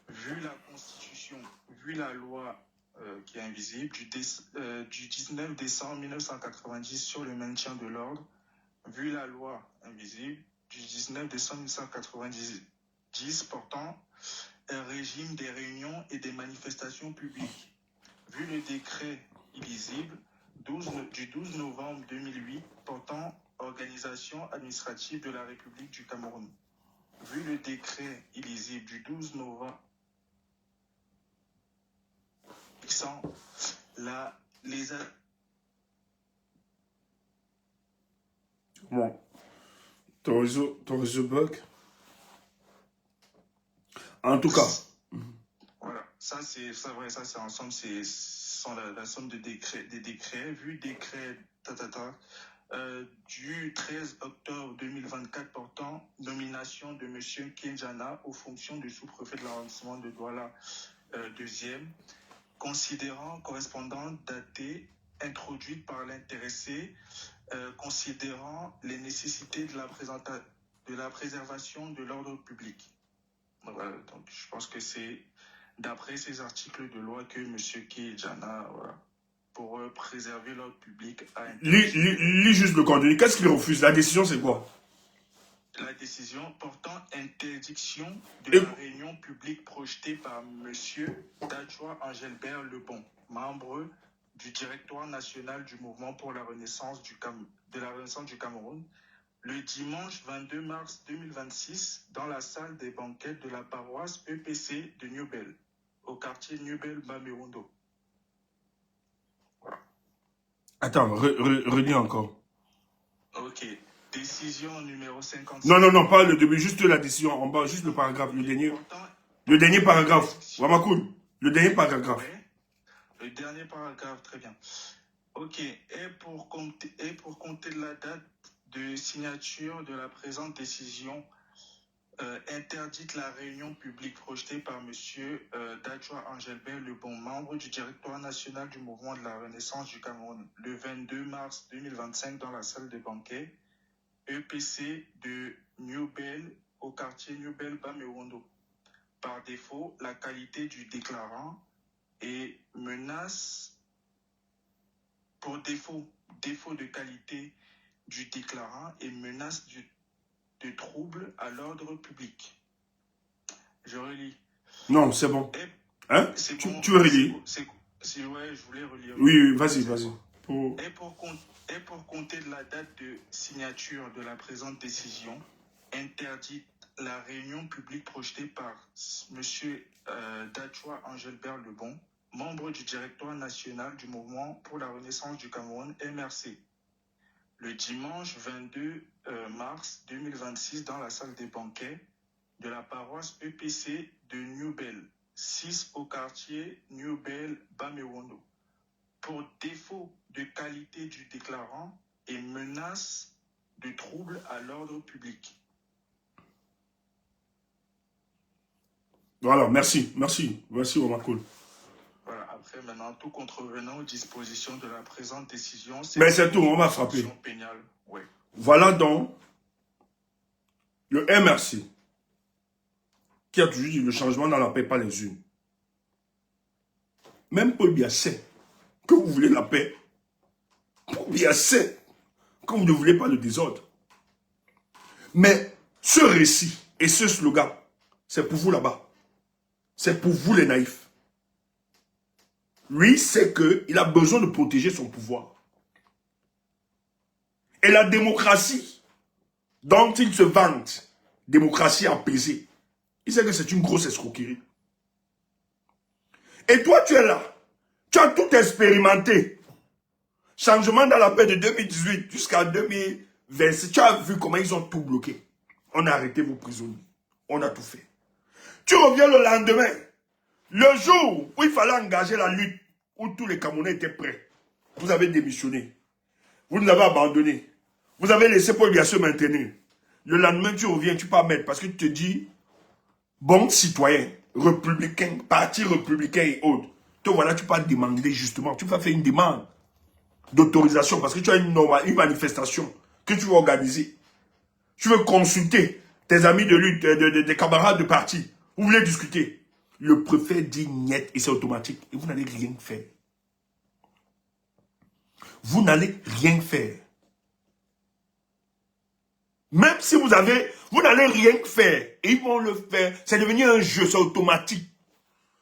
Vu la constitution, vu la loi qui est invisible, du 19 décembre 1990 sur le maintien de l'ordre, vu la loi invisible du 19 décembre 1990 portant un régime des réunions et des manifestations publiques, vu le décret illisible du 12 novembre 2008 portant organisation administrative de la République du Cameroun, vu le décret illisible du 12 novembre fixant Bon. Ton réseau bug. En tout cas. Voilà, ça c'est ensemble, c'est la somme des décrets, vu décret du 13 octobre 2024 portant nomination de M. Kenjana aux fonctions de sous-préfet de l'arrondissement de Douala 2e, correspondant datée, introduite par l'intéressé, considérant les nécessités de la préservation de l'ordre public. Voilà, donc je pense que c'est d'après ces articles de loi que M. Kenjana, voilà, pour préserver l'ordre public, a Lis juste le contenu. Qu'est-ce qu'il refuse? La décision, c'est quoi? la décision portant interdiction de Et- la réunion publique projetée par M. Dadjoa Angelbert Lebon, membre du directoire national du mouvement pour la Renaissance de la Renaissance du Cameroun, le dimanche 22 mars 2026 dans la salle des banquettes de la paroisse EPC de Newbel, au quartier Newbel-Bamerundo. Attends, redis encore. Ok. Décision numéro 55. Non, non, non, pas le début, juste la décision en bas, juste le paragraphe, le dernier. Le dernier paragraphe. Wamakoul. Le dernier paragraphe. Ouais. Le dernier paragraphe, très bien. Ok. Et pour compter de la date de signature de la présente décision, interdite la réunion publique projetée par M. Dadjoa Angelbert Lebon, membre du directoire national du mouvement de la Renaissance du Cameroun, le 22 mars 2025 dans la salle de banquet EPC de Newbel au quartier Newbel-Bamerundo. Par défaut, la qualité du déclarant et menace pour défaut de qualité du déclarant et menace de trouble à l'ordre public. Je relis. Non, c'est bon. Hein? Tu Bon, veux relire? Ouais, je voulais relire. Oui, vas-y, vas-y. Et pour compter de la date de signature de la présente décision, interdite la réunion publique projetée par M. Dadjoa Angelbert Lebon, membre du directoire national du mouvement pour la Renaissance du Cameroun, MRC, le dimanche 22 mars 2026 dans la salle des banquets de la paroisse EPC de Newbel, 6 au quartier Newbel-Bamerundo, pour défaut de qualité du déclarant et menace de trouble à l'ordre public. Voilà, merci, merci, merci Wamakoul. Voilà, après, maintenant, tout contrevenant aux dispositions de la présente décision, mais c'est tout, on va frapper. Pénale. Ouais. Voilà donc le MRC qui a toujours dit le changement dans la paix, pas les unes. Même Paul Biya sait que vous voulez la paix. Paul Biya sait que vous ne voulez pas le désordre. Mais ce récit et ce slogan, c'est pour vous là-bas. C'est pour vous les naïfs. Lui sait qu'il a besoin de protéger son pouvoir. Et la démocratie dont il se vante, démocratie apaisée, il sait que c'est une grosse escroquerie. Et toi, tu es là. Tu as tout expérimenté. Changement dans la paix de 2018 jusqu'à 2026. Tu as vu comment ils ont tout bloqué. On a arrêté vos prisonniers. On a tout fait. Tu reviens le lendemain. Le jour où il fallait engager la lutte, où tous les Camerounais étaient prêts. Vous avez démissionné. Vous nous avez abandonné. Vous avez laissé Paul Biya se maintenir. Le lendemain, tu reviens, tu peux mettre parce que tu te dis, bon citoyen, républicain, parti républicain et autres. Toi, voilà, tu peux demander justement, tu peux faire une demande d'autorisation parce que tu as une manifestation que tu veux organiser. Tu veux consulter tes amis de lutte, des camarades de parti. Vous voulez discuter. Le préfet dit niet et c'est automatique. Et vous n'allez rien faire. Vous n'allez rien faire. Même si vous n'allez rien faire. Et ils vont le faire. C'est devenu un jeu, c'est automatique.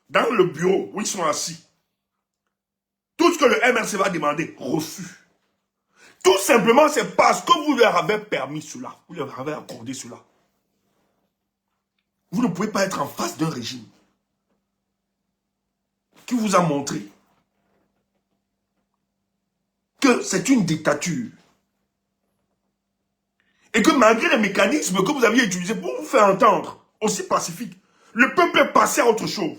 Dans le bureau où ils sont assis. Tout ce que le MRC va demander, refus. Tout simplement, c'est parce que vous leur avez permis cela. Vous leur avez accordé cela. Vous ne pouvez pas être en face d'un régime qui vous a montré que c'est une dictature. Et que malgré les mécanismes que vous aviez utilisés pour vous faire entendre, aussi pacifique, le peuple est passé à autre chose.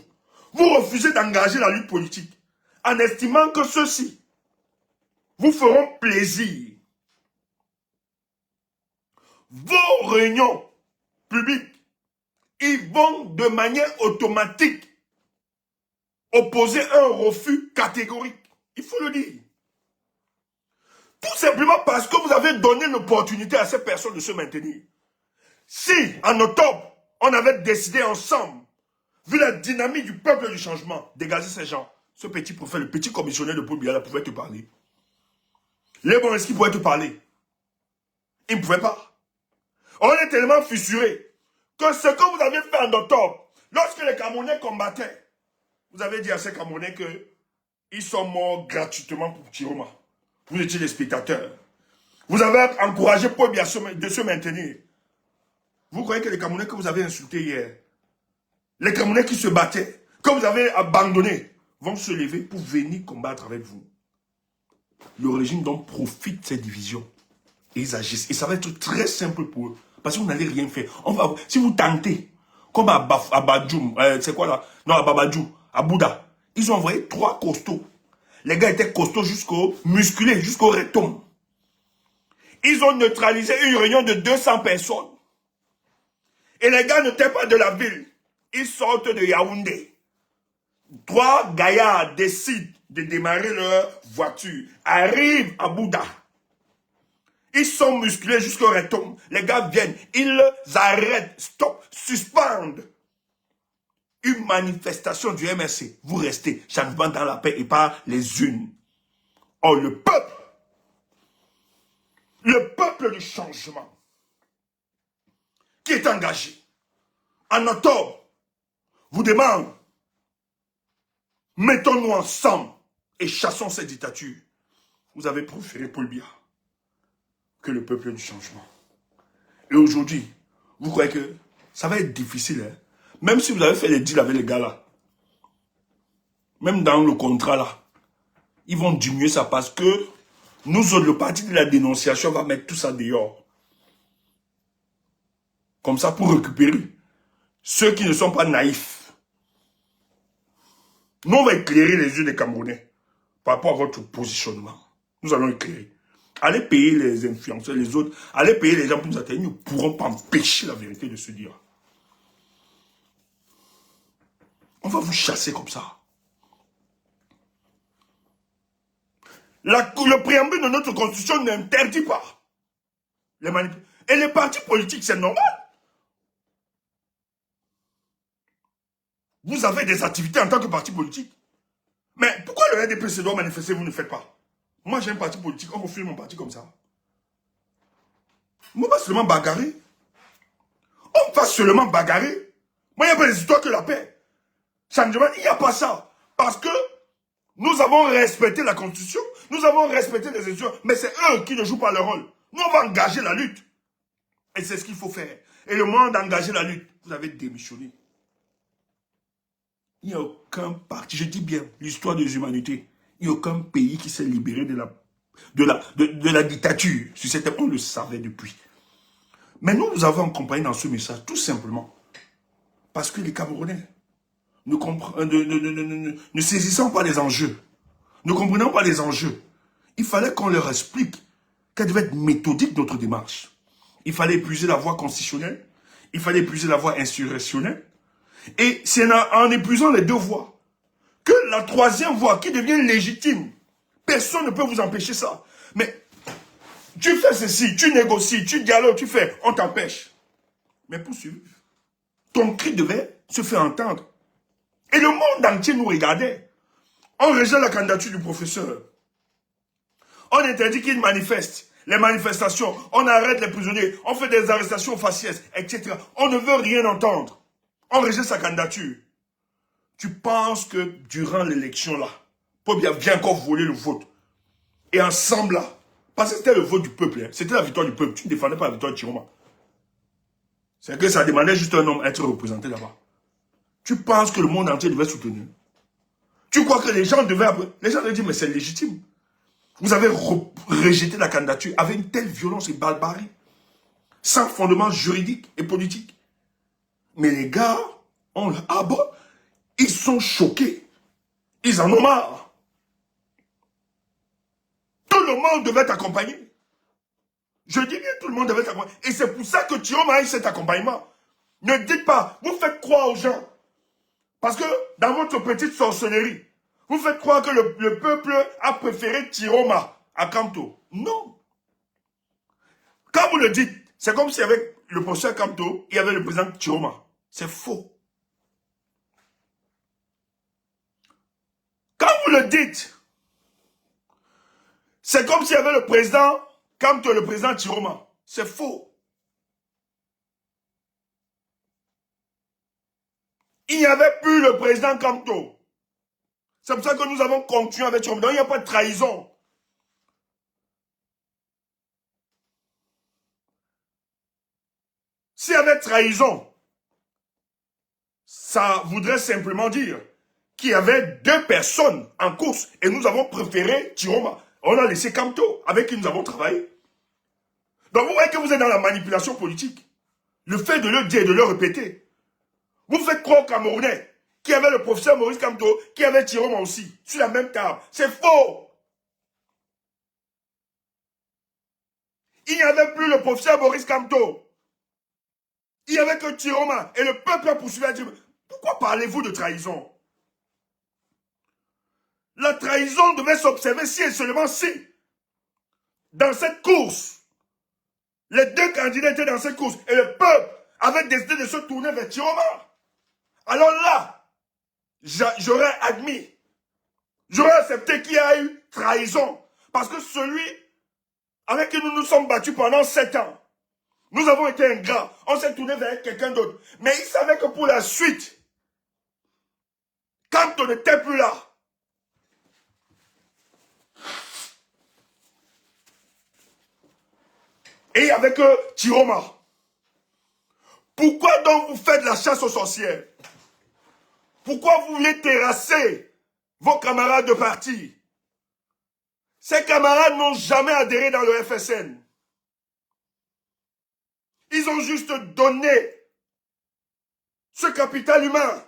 Vous refusez d'engager la lutte politique en estimant que ceux-ci vous feront plaisir. Vos réunions publiques, ils vont de manière automatique opposer un refus catégorique. Il faut le dire. Tout simplement parce que vous avez donné l'opportunité à ces personnes de se maintenir. Si, en octobre, on avait décidé ensemble, vu la dynamique du peuple du changement, dégager ces gens, ce petit prophète, le petit commissionnaire de Paul Biya pouvait te parler. Les bons, est-ce qu'il pouvait te parler? Il ne pouvait pas. On est tellement fissuré que ce que vous avez fait en octobre, lorsque les Camerounais combattaient, vous avez dit à ces Camerounais qu'ils sont morts gratuitement pour Tiroma. Vous étiez des spectateurs. Vous avez encouragé Paul Biya de se maintenir. Vous croyez que les Camerounais que vous avez insultés hier, les Camerounais qui se battaient, que vous avez abandonnés, vont se lever pour venir combattre avec vous. Le régime donc profite de ces divisions. Et ils agissent. Et ça va être très simple pour eux. Parce que vous n'allez rien faire. Si vous tentez, comme à Badjoum, c'est quoi là? Non, à Babadjou, à Bouddha, ils ont envoyé 3 costauds. Les gars étaient costauds jusqu'au musculés, jusqu'au rectum. Ils ont neutralisé une réunion de 200 personnes. Et les gars n'étaient pas de la ville. Ils sortent de Yaoundé. 3 gaillards décident de démarrer leur voiture. Arrivent à Bouddha. Ils sont musclés jusqu'au rectum. Les gars viennent. Ils arrêtent, stop, suspendent. Une manifestation du MRC. Vous restez changement dans la paix et pas les unes. Oh, le peuple du changement, qui est engagé, en octobre, vous demande, mettons-nous ensemble et chassons cette dictature. Vous avez préféré Paul Biya que le peuple du changement. Et aujourd'hui, vous croyez que ça va être difficile, hein? Même si vous avez fait les deals avec les gars là, même dans le contrat là, ils vont diminuer ça parce que nous autres, le parti de la dénonciation va mettre tout ça dehors. Comme ça pour récupérer ceux qui ne sont pas naïfs. Nous, on va éclairer les yeux des Camerounais par rapport à votre positionnement. Nous allons éclairer. Allez payer les influenceurs, les autres. Allez payer les gens pour nous atteindre. Nous ne pourrons pas empêcher la vérité de se dire. On va vous chasser comme ça. Le préambule de notre constitution n'interdit pas les manipulations. Et les partis politiques, c'est normal. Vous avez des activités en tant que parti politique. Mais pourquoi le RDPC doit manifester, vous ne faites pas? Moi, j'ai un parti politique, on refuse mon parti comme ça. On ne va pas seulement bagarrer. On va seulement bagarrer. Moi, il n'y a pas des histoires que la paix. Changement, il n'y a pas ça. Parce que nous avons respecté la Constitution, nous avons respecté les institutions, mais c'est eux qui ne jouent pas leur rôle. Nous, on va engager la lutte. Et c'est ce qu'il faut faire. Et le moment d'engager la lutte, vous avez démissionné. Il n'y a aucun parti, je dis bien, l'histoire des humanités, il n'y a aucun pays qui s'est libéré de la dictature. On le savait depuis. Mais nous avons accompagné dans ce message, tout simplement, parce que les Camerounais ne saisissant pas les enjeux, ne comprenant pas les enjeux, il fallait qu'on leur explique qu'elle devait être méthodique notre démarche. Il fallait épuiser la voie constitutionnelle, il fallait épuiser la voie insurrectionnelle, et c'est en épuisant les 2 voies que la 3e voie qui devient légitime. Personne ne peut vous empêcher ça. Mais tu fais ceci, tu négocies, tu dialogues, tu fais, on t'empêche. Mais pour suivre, ton cri devait se faire entendre. Et le monde entier nous regardait. On rejette la candidature du professeur. On interdit qu'il manifeste. Les manifestations, on arrête les prisonniers, on fait des arrestations faciès, etc. On ne veut rien entendre. On rejette sa candidature. Tu penses que durant l'élection là, Paul Biya vient encore voler le vote. Et ensemble là, parce que c'était le vote du peuple, hein, c'était la victoire du peuple. Tu ne défendais pas la victoire de Tiroma. C'est que ça demandait juste un homme à être représenté là-bas. Tu penses que le monde entier devait soutenir. Tu crois que les gens devaient dire, mais c'est légitime. Vous avez rejeté la candidature avec une telle violence et barbarie, sans fondement juridique et politique. Mais les gars, ils sont choqués. Ils en ont marre. Tout le monde devait t'accompagner. Je dis bien, tout le monde devait t'accompagner. Et c'est pour ça que Tiroma a eu cet accompagnement. Ne dites pas, vous faites croire aux gens. Parce que dans votre petite sorcellerie, vous faites croire que le peuple a préféré Tiroma à Kamto. Non. Quand vous le dites, c'est comme si avec le professeur Kamto, il y avait le président Tiroma. C'est faux. Quand vous le dites, c'est comme s'il y avait le président Kamto et le président Tiroma. C'est faux. Il n'y avait plus le président Kamto. C'est pour ça que nous avons continué avec Chiroma. Donc il n'y a pas de trahison. S'il y avait trahison, ça voudrait simplement dire qu'il y avait deux personnes en course et nous avons préféré Chiroma. On a laissé Kamto avec qui nous avons travaillé. Donc vous voyez que vous êtes dans la manipulation politique. Le fait de le dire et de le répéter. Vous faites croire aux Camerounais qu'il y avait le professeur Maurice Kamto, qu'il y avait Chiroma aussi, sur la même table. C'est faux. Il n'y avait plus le professeur Maurice Kamto. Il n'y avait que Chiroma. Et le peuple a poursuivi à dire, pourquoi parlez-vous de trahison? La trahison devait s'observer si et seulement si, dans cette course, les deux candidats étaient dans cette course et le peuple avait décidé de se tourner vers Chiroma. Alors là, j'aurais admis, j'aurais accepté qu'il y a eu trahison. Parce que celui avec qui nous nous sommes battus pendant 7 ans, nous avons été ingrats. On s'est tourné vers quelqu'un d'autre. Mais il savait que pour la suite, quand on n'était plus là, et avec Chiroma, pourquoi donc vous faites la chasse aux sorcières? Pourquoi vous voulez terrasser vos camarades de parti? Ces camarades n'ont jamais adhéré dans le FSN. Ils ont juste donné ce capital humain.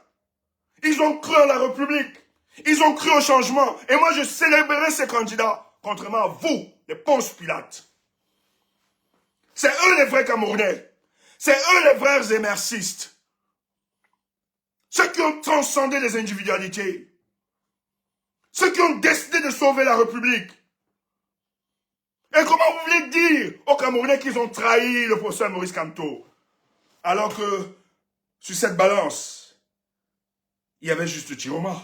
Ils ont cru en la République. Ils ont cru au changement. Et moi, je célébrerai ces candidats, contrairement à vous, les Ponce Pilates. C'est eux les vrais Camerounais. C'est eux les vrais émercistes. Ceux qui ont transcendé les individualités. Ceux qui ont décidé de sauver la République. Et comment vous voulez dire aux Camerounais qu'ils ont trahi le professeur Maurice Kamto? Alors que, sur cette balance, il y avait juste Chiroma.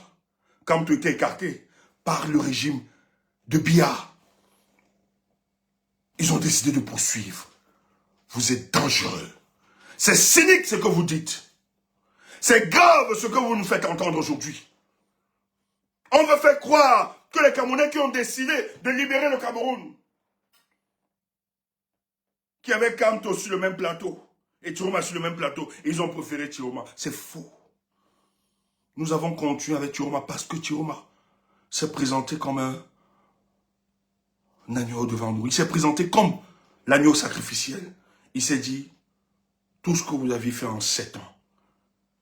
Kamto était écarté par le régime de Biya. Ils ont décidé de poursuivre. Vous êtes dangereux. C'est cynique ce que vous dites. C'est grave ce que vous nous faites entendre aujourd'hui. On veut faire croire que les Camerounais qui ont décidé de libérer le Cameroun, qui avaient Kamto sur le même plateau, et Chiroma sur le même plateau, ils ont préféré Chiroma. C'est faux. Nous avons continué avec Chiroma parce que Chiroma s'est présenté comme un agneau devant nous. Il s'est présenté comme l'agneau sacrificiel. Il s'est dit, tout ce que vous avez fait en 7 ans,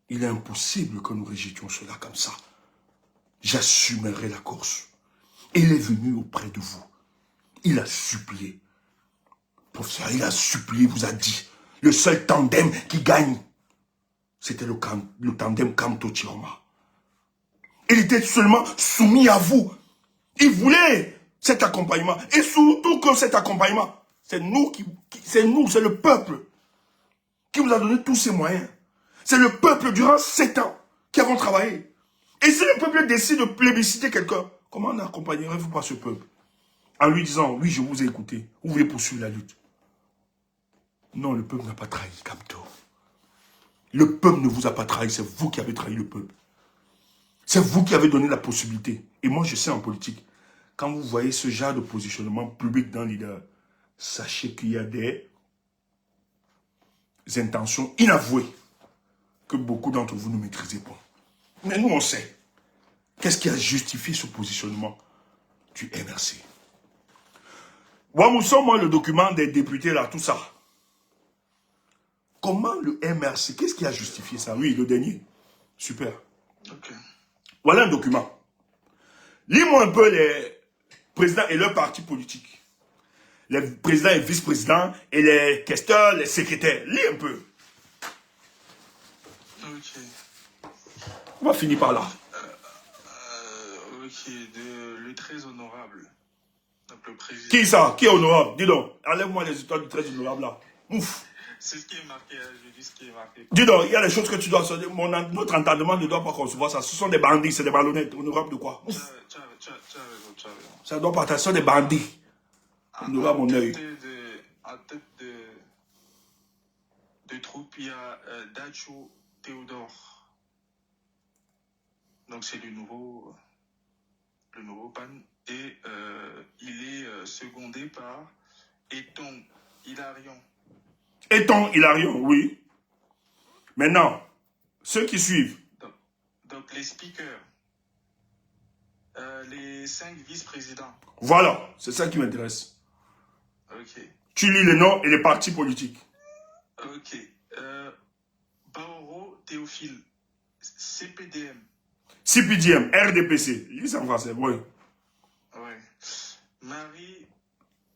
il est impossible que nous rejetions cela comme ça. J'assumerai la course. Il est venu auprès de vous. Il a supplié. Professeur, il a supplié, il vous a dit, le seul tandem qui gagne, c'était le tandem Kamto-Chiroma. Il était seulement soumis à vous. Il voulait cet accompagnement. Et surtout que cet accompagnement, c'est nous, c'est le peuple qui vous a donné tous ces moyens. C'est le peuple durant 7 ans qui avons travaillé. Et si le peuple décide de plébisciter quelqu'un, comment n'accompagnerez-vous pas ce peuple? En lui disant, oui, je vous ai écouté, vous voulez poursuivre la lutte. Non, le peuple n'a pas trahi Kamto. Le peuple ne vous a pas trahi, c'est vous qui avez trahi le peuple. C'est vous qui avez donné la possibilité. Et moi, je sais en politique, quand vous voyez ce genre de positionnement public d'un leader, sachez qu'il y a des intentions inavouées que beaucoup d'entre vous ne maîtrisez pas. Mais nous, on sait. Qu'est-ce qui a justifié ce positionnement du MRC? Wamoussou, moi, le document des députés, là, tout ça. Comment le MRC, qu'est-ce qui a justifié ça? Oui, le dernier. Super. Ok. Voilà un document. Lis-moi un peu les présidents et leurs partis politiques. Les présidents et vice-présidents et les questeurs, les secrétaires. Lis un peu. Ok. On va finir par là. Ok, le très honorable. Donc le président. Qui ça? Qui est honorable? Dis donc. Enlève-moi les histoires du très honorable là. Ouf. C'est ce qui est marqué, hein, je dis ce qui est marqué. Dis donc, il y a des choses que tu dois... Notre entendement ne doit pas concevoir ça. Ce sont des bandits, c'est des malhonnêtes. Honorable de quoi? Ouf. Tu as raison. Ça doit partir, ce sont des bandits. Honorable mon œil. En tête de troupe, il y a Dacho Théodore. Donc c'est le nouveau PAN. Et il est secondé par Eton Hilarion. Eton Hilarion, oui. Maintenant, ceux qui suivent. Donc les speakers, les 5 vice-présidents. Voilà, c'est ça qui m'intéresse. Ok. Tu lis les noms et les partis politiques. Ok. Baoro Théophile, CPDM. CPDM, RDPC. Lis ça en français, oui. Ouais. Marie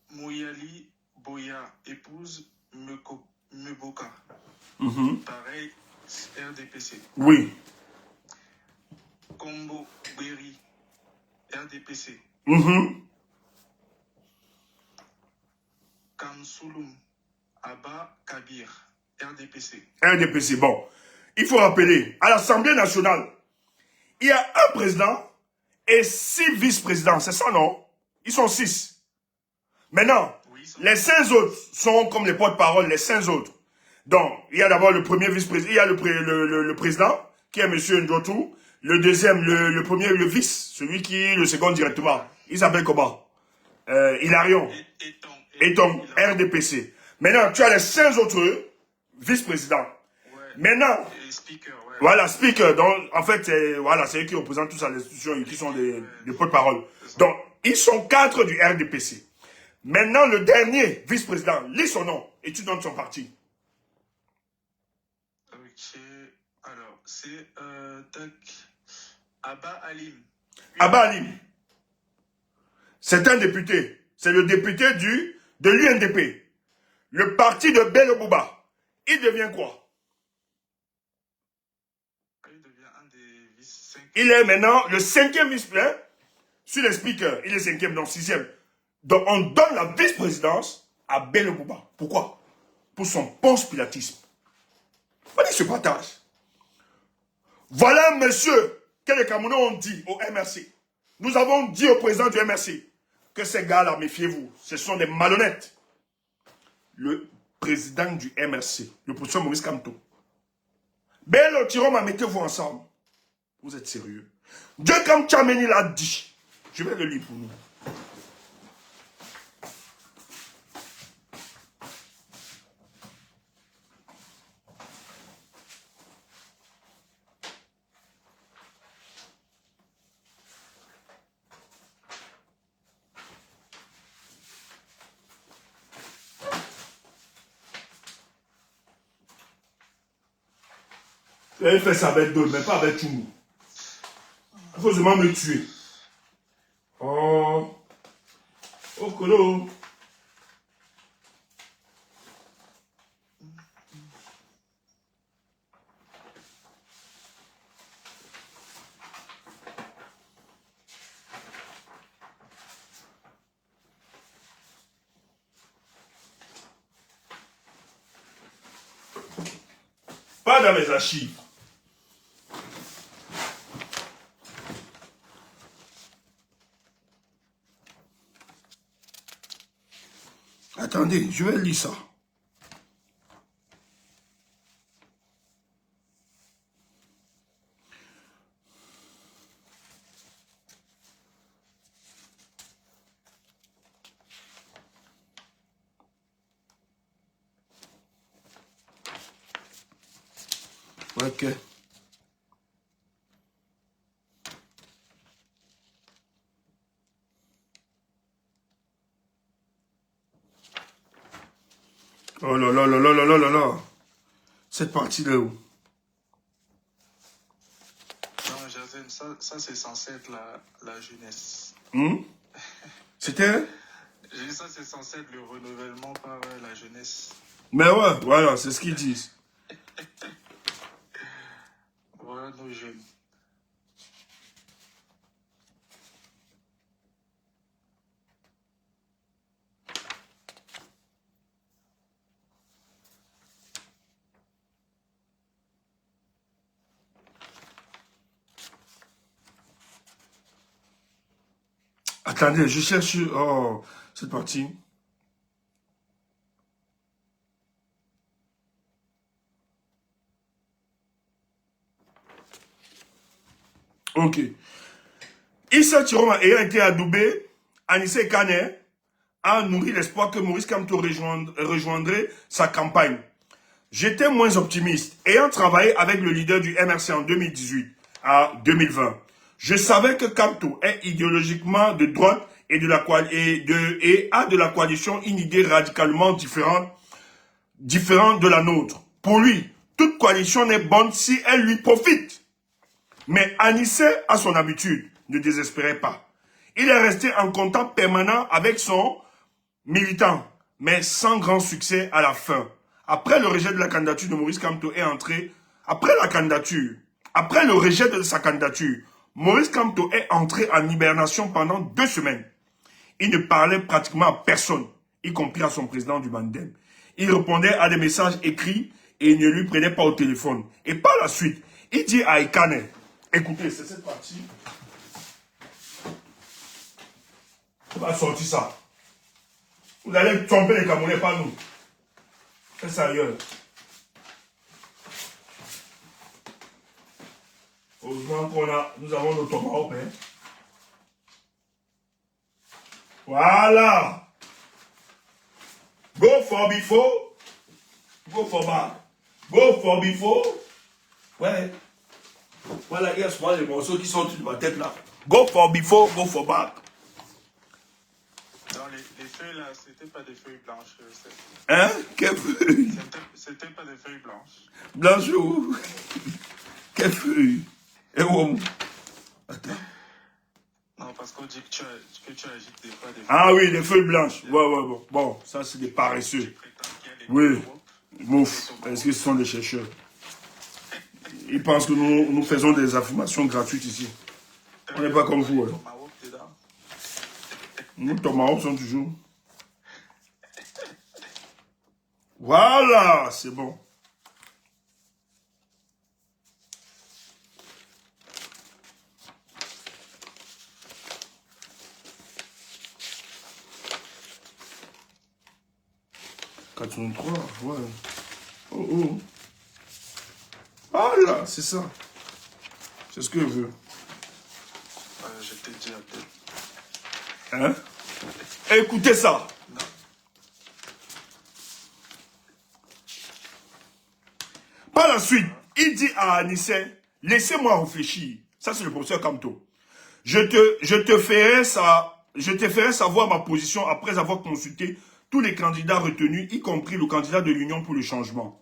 Mouyali Boya, épouse Meboka. Pareil, RDPC. Oui. Kombo Berry, RDPC. Kamsulum Abba Kabir, RDPC. RDPC, bon. Il faut rappeler, à l'Assemblée nationale, il y a un président et 6 vice-présidents, c'est ça, non? Ils sont 6. Maintenant, oui, les 5 autres sont comme les porte-parole, les 5 autres. Donc, il y a d'abord le premier vice-président, il y a le président, qui est M. Ndotou. Le deuxième, le premier, le vice, celui qui est le second directement. Il s'appelle comment? Hilarion. Eton, RDPC. Maintenant, tu as les 5 autres vice-présidents. Ouais. Maintenant, speaker, ouais. Voilà, speaker. Donc, en fait, voilà, c'est eux qui représentent tous à l'institution et qui sont des porte-parole. Donc, ils sont 4 du RDPC. Maintenant, le dernier vice-président, lis son nom et tu donnes son parti. Ok. Alors, c'est Abba Alim. Abba Alim. C'est un député. C'est le député de l'UNDP. Le parti de Bello Bouba. Il devient quoi? Il devient un des vice-5. Il est maintenant le 5e vice-président. Sur les speakers, il est 5e, donc 6e. Donc, on donne la vice-présidence à Bello Bouba. Pourquoi? Pour son ponce-pilatisme. On dit ce partage. Voilà, monsieur, que les Camerounais ont dit au MRC. Nous avons dit au président du MRC que ces gars-là, méfiez-vous, ce sont des malhonnêtes. Le président du MRC, le professeur Maurice Kamto. Bello Tiroma, mettez-vous ensemble. Vous êtes sérieux? Dieu comme Tchameni l'a dit. Je vais le lire pour nous. Il fait ça avec d'autres, mais pas avec tout le monde. Il faut seulement me tuer. Oh. Oh, Kolo. Pas dans mes archives. Attendez, je vais lire ça. Ok. Oh là là là là là là là là. Cette partie de où? Non, Jazen, ça c'est censé être la jeunesse. C'était? J'ai dit ça, c'est censé être le renouvellement par la jeunesse. Mais ouais, voilà, c'est ce qu'ils disent. Voilà nos jeunes. Attendez, je cherche... Oh, cette partie. Ok. Issa Chiroma ayant été adoubé, Anissé Kane a nourri l'espoir que Maurice Kamto rejoindrait sa campagne. J'étais moins optimiste. Ayant travaillé avec le leader du MRC en 2018 à 2020, je savais que Kamto est idéologiquement de droite et a de la coalition une idée radicalement différente de la nôtre. Pour lui, toute coalition n'est bonne si elle lui profite. Mais Anissé, à son habitude, ne désespérait pas. Il est resté en contact permanent avec son militant, mais sans grand succès à la fin. Après le rejet de la candidature de Maurice Kamto est entré, après le rejet de sa candidature, Maurice Kamto est entré en hibernation pendant 2 semaines. Il ne parlait pratiquement à personne, y compris à son président du Mandem. Il répondait à des messages écrits et ne lui prenait pas au téléphone. Et par la suite, il dit à Ekane, écoutez, c'est cette partie. On va sortir ça. Vous allez tromper les Camerounais, pas nous. Faites ça ailleurs. Heureusement nous avons nos tomahawks. Hein. Voilà. Go for before. Go for back. Go for before. Ouais. Voilà, il y a souvent les morceaux qui sont sur ma tête là. Go for before, go for back. Non, les feuilles là, c'était pas des feuilles blanches. Hein? Quelle feuille? C'était pas des feuilles blanches. Blanche où? Quelle feuille? Et où? Attends. Non, parce qu'on dit que tu agites des fois des feuilles. Ah oui, les feuilles blanches. Ouais, bon. Bon, ça c'est des paresseux. Oui. Mouf. Est-ce que ce sont des chercheurs? Ils pensent que nous faisons des affirmations gratuites ici. On n'est pas comme vous. Hein. Nous, tomahawks sont toujours. Voilà, c'est bon. $83, ouais. Oh. Voilà, c'est ça. C'est ce que je veux. Je t'ai dit un peu. Hein? Écoutez ça. Non. Par la suite, il dit à Anissé, laissez-moi réfléchir. Ça, c'est le professeur Kamto. Je te ferai savoir ma position après avoir consulté tous les candidats retenus, y compris le candidat de l'Union pour le changement.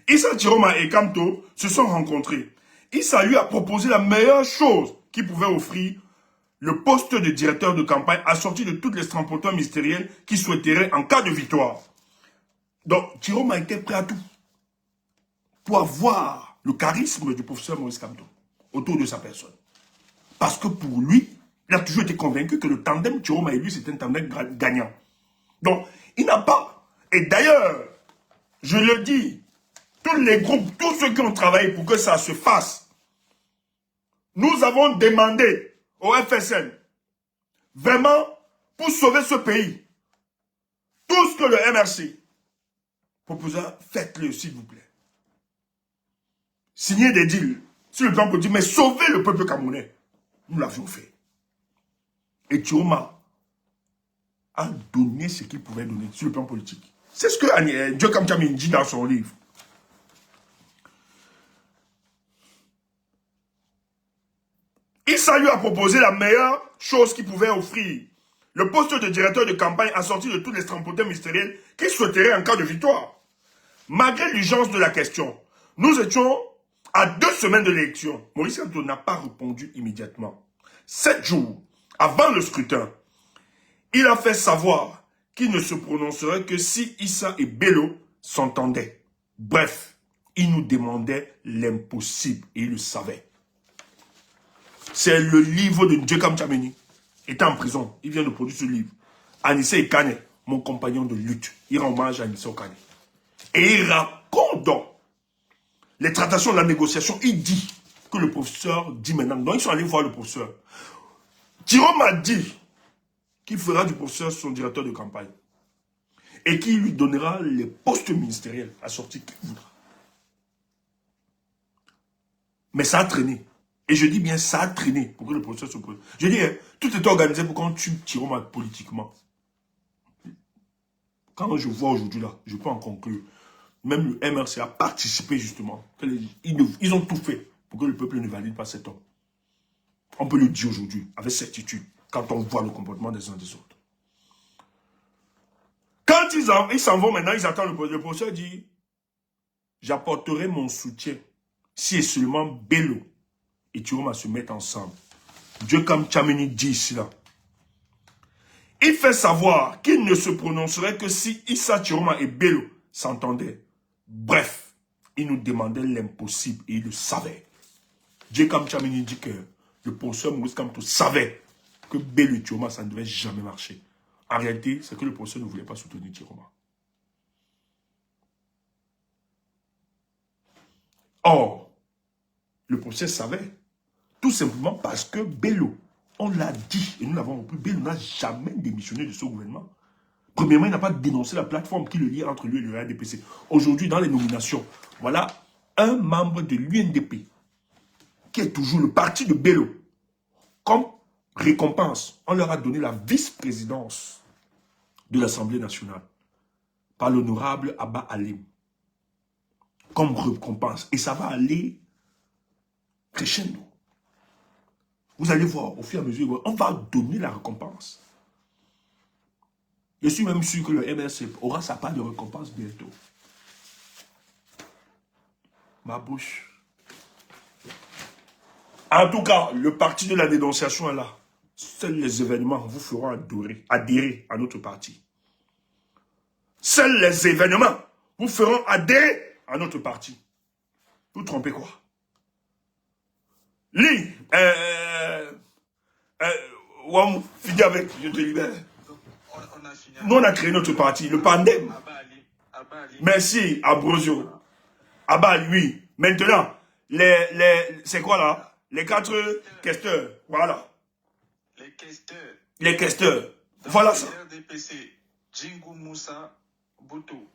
Issa Chiroma et Kamto se sont rencontrés. Issa lui a proposé la meilleure chose qu'il pouvait offrir, le poste de directeur de campagne assorti de toutes les strampotins mystériels qui souhaiteraient en cas de victoire. Donc, Chiroma était prêt à tout pour avoir le charisme du professeur Maurice Kamto autour de sa personne. Parce que pour lui, il a toujours été convaincu que le tandem Chiroma et lui, c'était un tandem gagnant. Donc, il n'a pas. Et d'ailleurs, je le dis, tous les groupes, tous ceux qui ont travaillé pour que ça se fasse, nous avons demandé au FSN, vraiment, pour sauver ce pays, tout ce que le MRC propose, faites-le, s'il vous plaît. Signez des deals sur le plan politique, mais sauvez le peuple camerounais. Nous l'avions fait. Et Chiroma a donné ce qu'il pouvait donner sur le plan politique. C'est ce que Dieu Kamchami dit dans son livre. Issa lui a proposé la meilleure chose qu'il pouvait offrir. Le poste de directeur de campagne assorti de tous les strampotins mystériels qu'il souhaiterait en cas de victoire. Malgré l'urgence de la question, nous étions à 2 semaines de l'élection. Maurice Kamto n'a pas répondu immédiatement. 7 jours avant le scrutin, il a fait savoir qu'il ne se prononcerait que si Issa et Bello s'entendaient. Bref, il nous demandait l'impossible et il le savait. C'est le livre de Djekam Tchameni. Il était en prison. Il vient de produire ce livre. Anissé Ekane, mon compagnon de lutte. Il rend hommage à Anissé Ekane. Et il raconte donc les tractations de la négociation. Il dit que le professeur dit maintenant. Donc ils sont allés voir le professeur. Thierry m'a dit qu'il fera du professeur son directeur de campagne. Et qu'il lui donnera les postes ministériels assortis qu'il voudra. Mais ça a traîné. Et je dis bien, ça a traîné pour que le procès se pose. Je dis, hein, tout est organisé pour qu'on tue Chiroma politiquement. Quand je vois aujourd'hui là, je peux en conclure. Même le MRC a participé justement. Ils ont tout fait pour que le peuple ne valide pas cet homme. On peut le dire aujourd'hui, avec certitude, quand on voit le comportement des uns des autres. Quand ils s'en vont maintenant, ils attendent le professeur dit, j'apporterai mon soutien si et seulement Bello et Chiroma se mettent ensemble. Dieu comme Tchameni dit ici là. Il fait savoir qu'il ne se prononcerait que si Issa Chiroma et Bello s'entendaient. Bref, il nous demandait l'impossible et il le savait. Dieu comme Tchameni dit que le professeur Maurice Kamto savait que Bello et Chiroma, ça ne devait jamais marcher. En réalité, c'est que le professeur ne voulait pas soutenir Chiroma. Or, le professeur savait. Tout simplement parce que Bello, on l'a dit, et nous l'avons repris, Bello n'a jamais démissionné de ce gouvernement. Premièrement, il n'a pas dénoncé la plateforme qui le lie entre lui et le RDPC. Aujourd'hui, dans les nominations, voilà un membre de l'UNDP, qui est toujours le parti de Bello. Comme récompense, on leur a donné la vice-présidence de l'Assemblée nationale par l'honorable Abba Alim. Comme récompense. Et ça va aller crescendo. Vous allez voir, au fur et à mesure, on va donner la récompense. Je suis même sûr que le MRC aura sa part de récompense bientôt. Ma bouche. En tout cas, le parti de la dénonciation est là. Seuls les événements vous feront adhérer à notre parti. Seuls les événements vous feront adhérer à notre parti. Vous trompez quoi? Lis, finis avec, je te libère. Nous, on a créé notre parti, le Pandem. Merci, Abrosio. Abba, oui. Maintenant, c'est quoi là? Les 4 questeurs, voilà. Les questeurs. Les questeurs, voilà ça. RDPC, Djingou Moussa Boutou.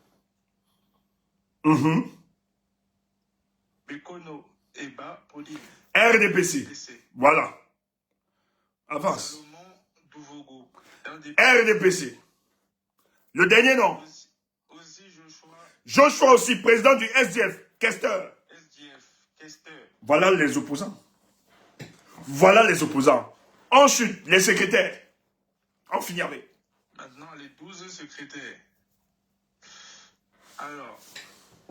Bekono Eba Podine. RDPC, voilà. Avance. Salomon Douvogo. RDPC. Le dernier nom. Aussi Joshua. Joshua aussi, président du SDF, questeur. SDF, questeur. Voilà les opposants. Voilà les opposants. Ensuite, les secrétaires. On finit avec. Maintenant, les 12 secrétaires. Alors,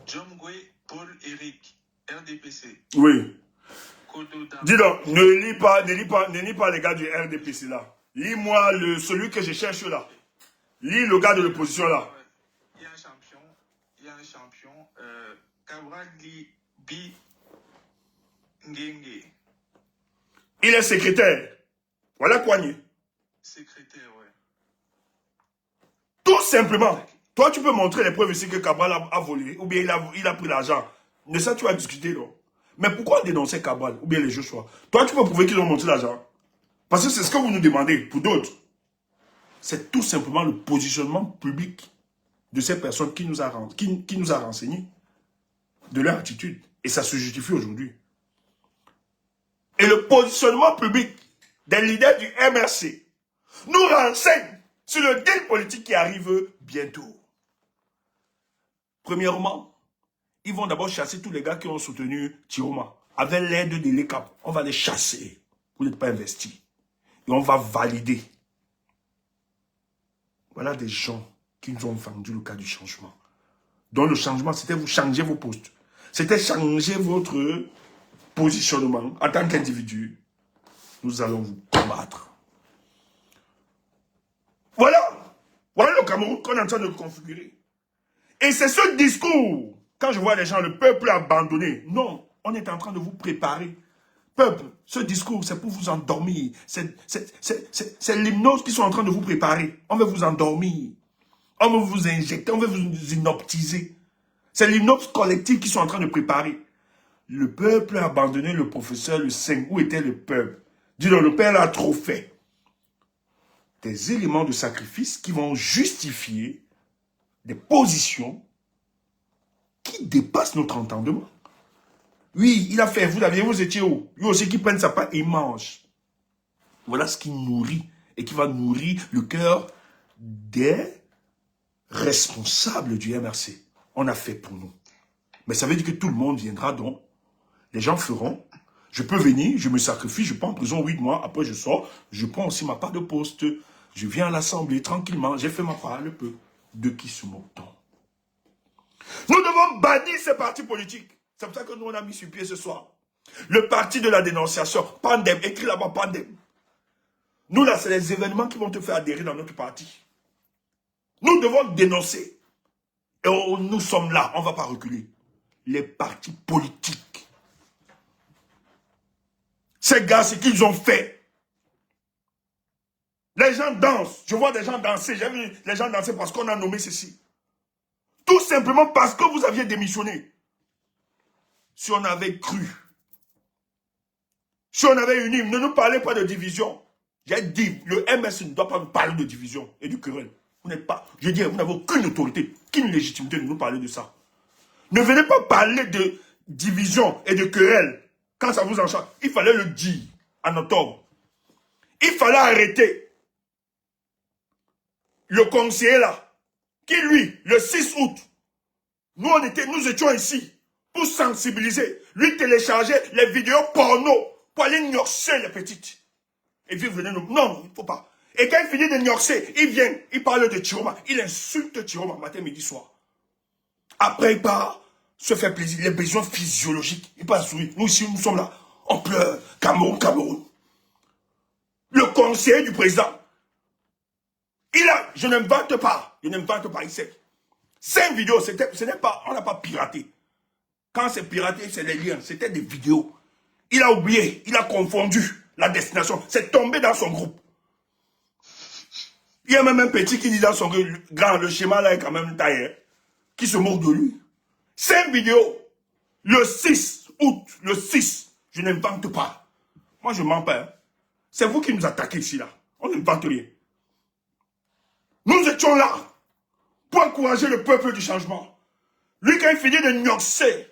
Djomgwe Paul-Éric, RDPC. Oui. Kododam. Dis donc, ne lis pas les gars du RDPC là. Lis-moi celui que je cherche là. Lis le gars de l'opposition là. Il y a un champion, Cabral Bi Ngenge. Il est secrétaire. Voilà Kouagné. Secrétaire, ouais. Tout simplement. Toi, tu peux montrer les preuves ici que Cabral a volé, ou bien il a pris l'argent. De ça, tu vas discuter, non? Mais pourquoi dénoncer Cabral, ou bien les Joshua? Toi, tu peux prouver qu'ils ont montré l'argent. Parce que c'est ce que vous nous demandez, pour d'autres. C'est tout simplement le positionnement public de ces personnes qui nous a renseignés de leur attitude. Et ça se justifie aujourd'hui. Et le positionnement public des leaders du MRC nous renseigne sur le deal politique qui arrive bientôt. Premièrement, ils vont d'abord chasser tous les gars qui ont soutenu Chiroma. Avec l'aide de l'ECAP, on va les chasser. Vous n'êtes pas investis. Et on va valider. Voilà des gens qui nous ont vendu le cas du changement. Donc le changement, c'était vous changer vos postes. C'était changer votre positionnement en tant qu'individu. Nous allons vous combattre. Voilà. Voilà le Cameroun qu'on est en train de configurer. Et c'est ce discours, quand je vois les gens, le peuple abandonné. Non, on est en train de vous préparer. Peuple, ce discours, c'est pour vous endormir. C'est l'hypnose qui sont en train de vous préparer. On veut vous endormir. On veut vous injecter, on veut vous inoptiser. C'est l'hypnose collective qui sont en train de préparer. Le peuple a abandonné le professeur le 5. Où était le peuple? Dis-donc, le père a trop fait. Des éléments de sacrifice qui vont justifier des positions qui dépassent notre entendement. Oui, il a fait, vous étiez où? Lui aussi qui prenne sa part et mange. Voilà ce qui nourrit et qui va nourrir le cœur des responsables du MRC. On a fait pour nous. Mais ça veut dire que tout le monde viendra donc. Les gens feront. Je peux venir, je me sacrifie, je prends en prison 8 mois, après je sors, je prends aussi ma part de poste. Je viens à l'Assemblée tranquillement, j'ai fait ma part, le peu. De qui se moque-t-on? Nous devons bannir ces partis politiques. C'est pour ça que nous on a mis sur pied ce soir. Le parti de la dénonciation, Pandem, écrit là-bas Pandem. Nous là, c'est les événements qui vont te faire adhérer dans notre parti. Nous devons dénoncer. Et nous sommes là, on ne va pas reculer. Les partis politiques. Ces gars, ce qu'ils ont fait. Les gens dansent. Je vois des gens danser. J'ai vu les gens danser parce qu'on a nommé ceci. Tout simplement parce que vous aviez démissionné. Si on avait cru, si on avait uni, ne nous parlez pas de division. J'ai dit, le MS ne doit pas nous parler de division et de querelle. Vous n'êtes pas, je dis, vous n'avez aucune autorité, aucune légitimité de nous parler de ça. Ne venez pas parler de division et de querelle quand ça vous enchante. Il fallait le dire en octobre. Il fallait arrêter le conseiller là, qui lui, le 6 août, nous étions ici pour sensibiliser, lui télécharger les vidéos porno pour aller gnorcer les petites. Et puis venez nous... Non, il ne faut pas. Et quand il finit de gnorcer, il vient, il parle de Tiroma, il insulte Tiroma matin, midi, soir. Après, il part se faire plaisir, les besoins physiologiques. Il part sourire. Nous ici, nous sommes là. On pleure. Cameroun, Cameroun. Le conseiller du président. Il a, je n'invente pas, il sait. 5 vidéos, ce n'est pas, on n'a pas piraté. Quand c'est piraté, c'est les liens, c'était des vidéos. Il a oublié, il a confondu la destination. C'est tombé dans son groupe. Il y a même un petit qui dit dans son grand, le schéma là est quand même taillé, qui se moque de lui. 5 vidéos, le 6 août, le 6, je n'invente pas. Moi, je ne mens pas. Hein. C'est vous qui nous attaquez ici, là. On n'invente rien. Nous étions là pour encourager le peuple du changement. Lui, quand il finit de gnoxer,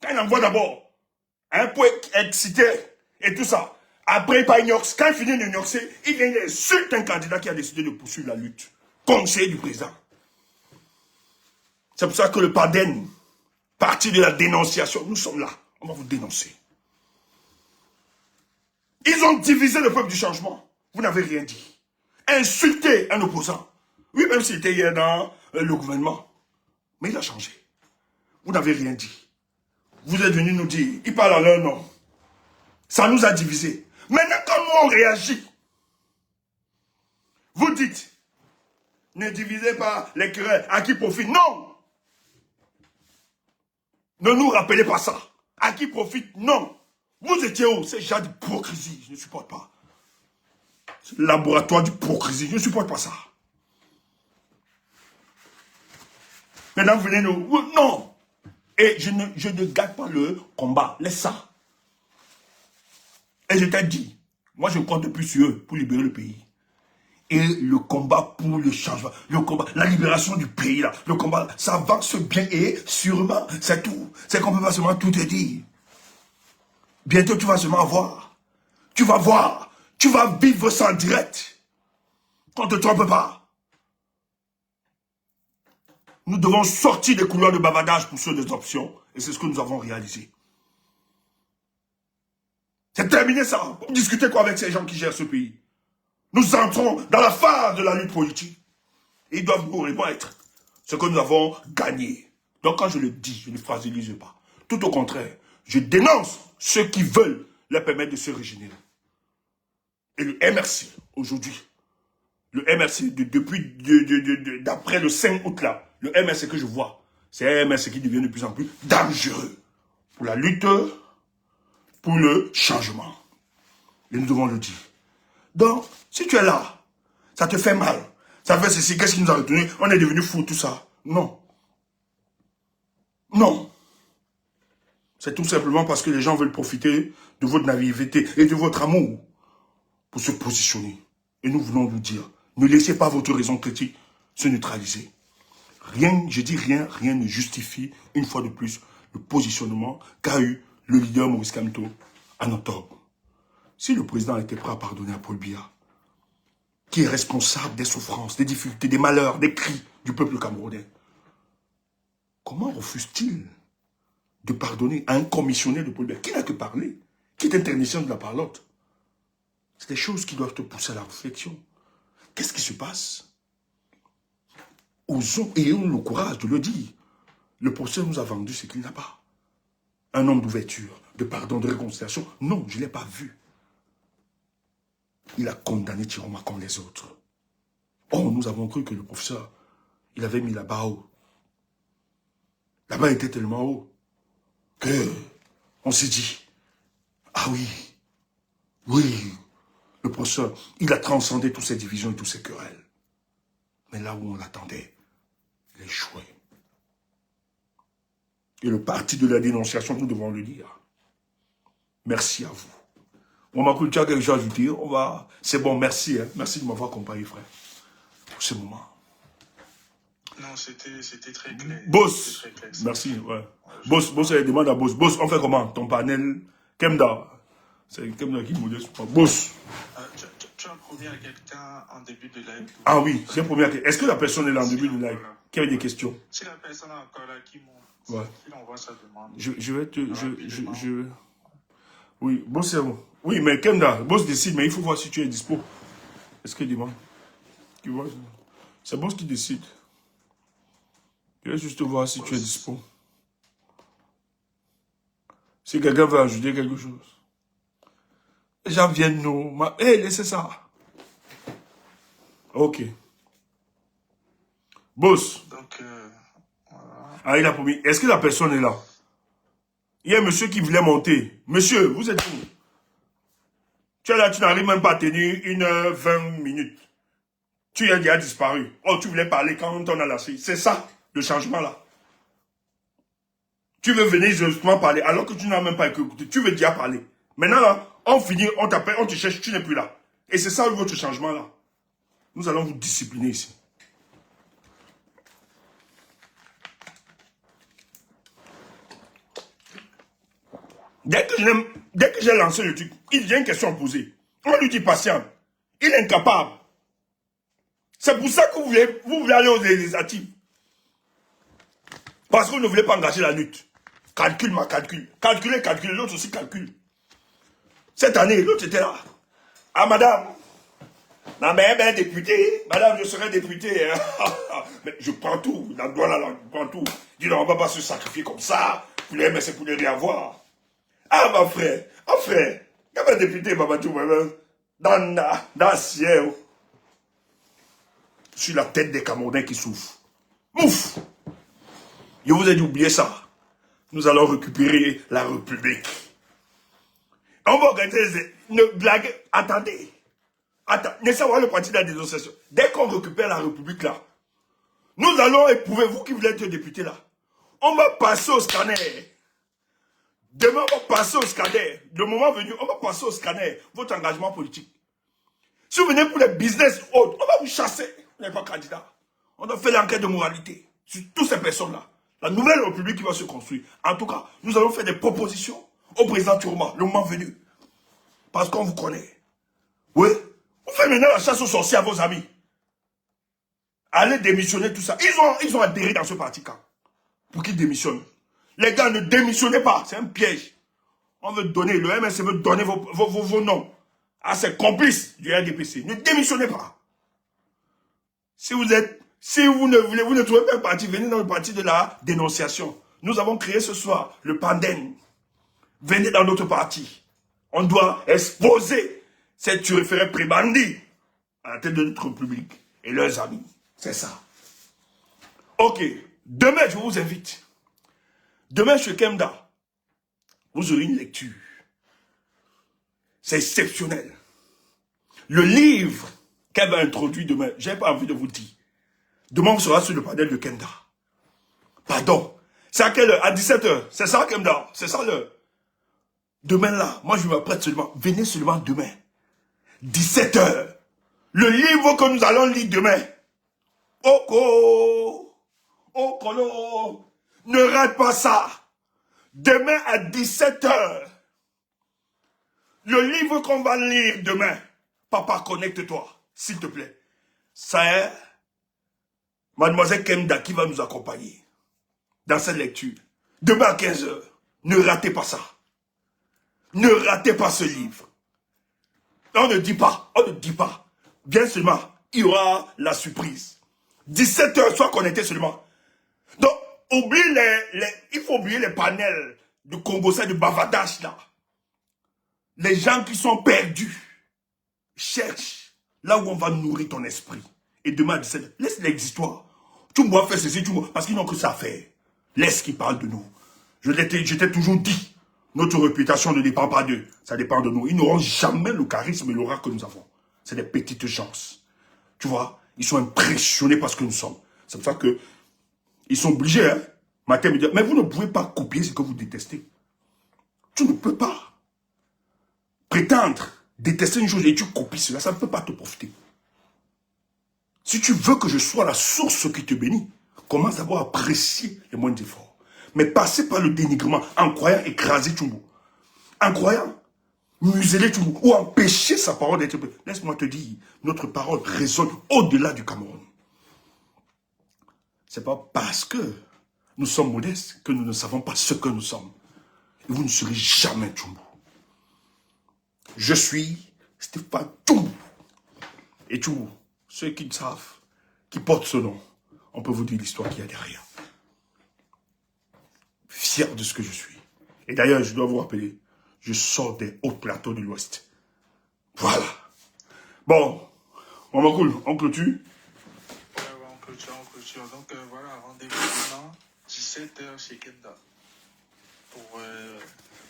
quand il envoie d'abord un point excité et tout ça, après, il pas gnoxe. Quand il finit de gnoxer, il vient insulter un candidat qui a décidé de poursuivre la lutte. Conseiller du président. C'est pour ça que le PADEN, parti de la dénonciation, nous sommes là. On va vous dénoncer. Ils ont divisé le peuple du changement. Vous n'avez rien dit. Insulter un opposant. Oui, même s'il était hier dans le gouvernement. Mais il a changé. Vous n'avez rien dit. Vous êtes venus nous dire, il parle à leur nom. Ça nous a divisés. Maintenant, quand nous on réagit, vous dites, ne divisez pas les querelles, à qui profite. Non! Ne nous rappelez pas ça. À qui profite? Non. Vous étiez où? C'est déjà d'hypocrisie. Je ne supporte pas. C'est le laboratoire d'hypocrisie. Je ne supporte pas ça. Maintenant, vous venez nous... Non. Et je ne garde pas le combat. Laisse ça. Et je t'ai dit, moi je ne compte plus sur eux pour libérer le pays. Et le combat pour le changement, le combat, la libération du pays, là, le combat, ça avance bien et sûrement, c'est tout. C'est qu'on ne peut pas seulement tout te dire. Bientôt tu vas seulement voir. Tu vas voir. Tu vas vivre ça en direct. On ne te trompe pas. Nous devons sortir des couloirs de bavardage pour ceux des options. Et c'est ce que nous avons réalisé. C'est terminé ça. Vous discutez quoi avec ces gens qui gèrent ce pays? Nous entrons dans la phase de la lutte politique. Ils doivent nous remettre ce que nous avons gagné. Donc quand je le dis, je ne fragilise pas. Tout au contraire, je dénonce ceux qui veulent leur permettre de se régénérer. Et le MRC, aujourd'hui, le MRC, d'après le 5 août là, le MRC que je vois, c'est un MRC qui devient de plus en plus dangereux pour la lutte, pour le changement. Et nous devons le dire. Donc, si tu es là, ça te fait mal, ça fait ceci, qu'est-ce qui nous a retenu? On est devenu fou, tout ça. Non. Non. C'est tout simplement parce que les gens veulent profiter de votre naïveté et de votre amour pour se positionner. Et nous voulons vous dire, ne laissez pas votre raison critique se neutraliser. Rien, je dis rien, rien ne justifie, une fois de plus, le positionnement qu'a eu le leader Maurice Kamto, en octobre. Si le président était prêt à pardonner à Paul Biya, qui est responsable des souffrances, des difficultés, des malheurs, des cris du peuple camerounais, comment refuse-t-il de pardonner à un commissionnaire de Paul Biya qui n'a que parlé, qui est international de la parlotte? C'est des choses qui doivent te pousser à la réflexion. Qu'est-ce qui se passe? Osons et ayons le courage de le dire. Le procès nous a vendu ce qu'il n'a pas. Un homme d'ouverture, de pardon, de réconciliation. Non, je ne l'ai pas vu. Il a condamné Chiroma comme les autres. Oh, nous avons cru que le professeur, il avait mis la barre haut. La barre était tellement haut que on s'est dit, ah oui, oui, le professeur, il a transcendé toutes ces divisions et toutes ces querelles. Mais là où on l'attendait, il a échoué. Et le parti de la dénonciation, nous devons le dire. Merci à vous. On m'a cru, tu as quelque chose à ajouter. On va... C'est bon, merci. Hein. Merci de m'avoir accompagné, frère. Pour ce moment. Non, c'était très clair. Boss. Très clair, merci, ouais. Boss, elle demande à Boss. Boss, on fait comment? Ton panel, Kemda. C'est Kemda qui me dit. Boss. Tu as promis à quelqu'un en début de live. Ah oui, c'est la première question. Est-ce que la personne est là en début de live? Voilà. Qui a des questions? Si la personne est encore là, qui envoie sa demande. Je vais te... Oui, Boss, c'est bon. Oui, mais Kemda, Boss décide, mais il faut voir si tu es dispo. Est-ce qu'il demande? Tu vois? C'est Boss qui décide. Je vais juste voir si tu es dispo. Si quelqu'un veut ajouter quelque chose. Les gens viennent nous... Hé, laissez ça. Ok. Boss. Donc, voilà. Ah, il a promis. Est-ce que la personne est là? Il y a un monsieur qui voulait monter. Monsieur, vous êtes où? Tu es là, tu n'arrives même pas à tenir 1h20 minutes. Tu as déjà disparu. Oh, tu voulais parler quand on a lâché. C'est ça, le changement là. Tu veux venir justement parler alors que tu n'as même pas écouté. Tu veux déjà parler. Maintenant là, on finit, on t'appelle, on te cherche, tu n'es plus là. Et c'est ça votre changement là. Nous allons vous discipliner ici. Dès que j'ai lancé le truc, il y a une question à poser. On lui dit patient. Il est incapable. C'est pour ça que vous voulez aller aux législatives. Parce que vous ne voulez pas engager la lutte. Calcule, calcule. Calculez, l'autre aussi calcule. Cette année, l'autre était là. Ah, madame, ma mère est députée. Madame, je serai députée. Mais je prends tout. La douane, là, je prends tout. Dis non, on ne va pas se sacrifier comme ça. Mais c'est pour ne rien voir. Ah, ma frère. Ah, frère. Il y a un député, Babatou, dans le ciel. Sur la tête des Camerounais qui souffrent. Mouf! Je vous ai dit, oubliez ça. Nous allons récupérer la République. On va organiser une blague. Attendez. Laissez voir le parti de la dénonciation. Dès qu'on récupère la République là, nous allons éprouver, vous qui voulez être député là, on va passer au scanner. Demain, on va passer au scanner. Le moment venu, on va passer au scanner. Votre engagement politique. Si vous venez pour les business autres, on va vous chasser. Vous n'êtes pas candidat. On a fait l'enquête de moralité sur toutes ces personnes-là. La nouvelle République qui va se construire. En tout cas, nous allons faire des propositions au président Chiroma, le moment venu. Parce qu'on vous connaît. Oui. Vous faites maintenant la chasse aux sorciers à vos amis. Allez démissionner tout ça. Ils ont adhéré dans ce parti-là. Pour qu'ils démissionnent. Les gars, ne démissionnez pas. C'est un piège. On veut donner, le MSC veut donner vos noms à ses complices du RDPC. Ne démissionnez pas. Si vous ne trouvez pas un parti, venez dans le parti de la dénonciation. Nous avons créé ce soir le Pandem. Venez dans notre parti. On doit exposer cette tuerie prébandie à la tête de notre République et leurs amis. C'est ça. Ok. Demain, je vous invite. Demain, chez Kemda, vous aurez une lecture. C'est exceptionnel. Le livre qu'elle va introduire demain, je n'ai pas envie de vous dire. Demain, on sera sur le panel de Kemda. Pardon. C'est à quelle heure? À 17h. C'est ça, Kemda? C'est ça l'heure. Demain là, moi je m'apprête seulement. Venez seulement demain. 17h. Le livre que nous allons lire demain. Oko. Okolo. Ne rate pas ça. Demain à 17h, le livre qu'on va lire demain, papa, connecte-toi, s'il te plaît. Ça est, mademoiselle Kenda qui va nous accompagner dans cette lecture. Demain à 15h, ne ratez pas ça. Ne ratez pas ce livre. On ne dit pas. Bien seulement, il y aura la surprise. 17h, sois connecté seulement. Donc, oublie il faut oublier les panels de Congo, ça de bavardage là. Les gens qui sont perdus cherchent là où on va nourrir ton esprit. Et demain à 17h, laisse les histoires. Tu me vois faire ceci, parce qu'ils n'ont que ça à faire. Laisse qu'ils parlent de nous. Je t'ai toujours dit, notre réputation ne dépend pas d'eux, ça dépend de nous. Ils n'auront jamais le charisme et l'aura que nous avons. C'est des petites chances. Tu vois, ils sont impressionnés par ce que nous sommes. C'est pour ça que ils sont obligés, hein. Matin me dit, mais vous ne pouvez pas copier ce que vous détestez. Tu ne peux pas prétendre détester une chose et tu copies cela, ça ne peut pas te profiter. Si tu veux que je sois la source qui te bénit, commence d'abord à apprécier les moindres efforts. Mais passer par le dénigrement en croyant écraser Tchumbo, en croyant museler Tchumbo ou empêcher sa parole d'être... Laisse-moi te dire, notre parole résonne au-delà du Cameroun. C'est pas parce que nous sommes modestes que nous ne savons pas ce que nous sommes. Et vous ne serez jamais Tchumbo. Je suis Stéphane Tchumbo. Et Tchumbo, ceux qui le savent, qui portent ce nom, on peut vous dire l'histoire qu'il y a derrière. Fier de ce que je suis. Et d'ailleurs, je dois vous rappeler, je sors des hauts plateaux de l'Ouest. Voilà. Bon, maman cool, on clôture. Ouais, on clôture. Donc voilà, rendez-vous demain, 17h chez Kenda.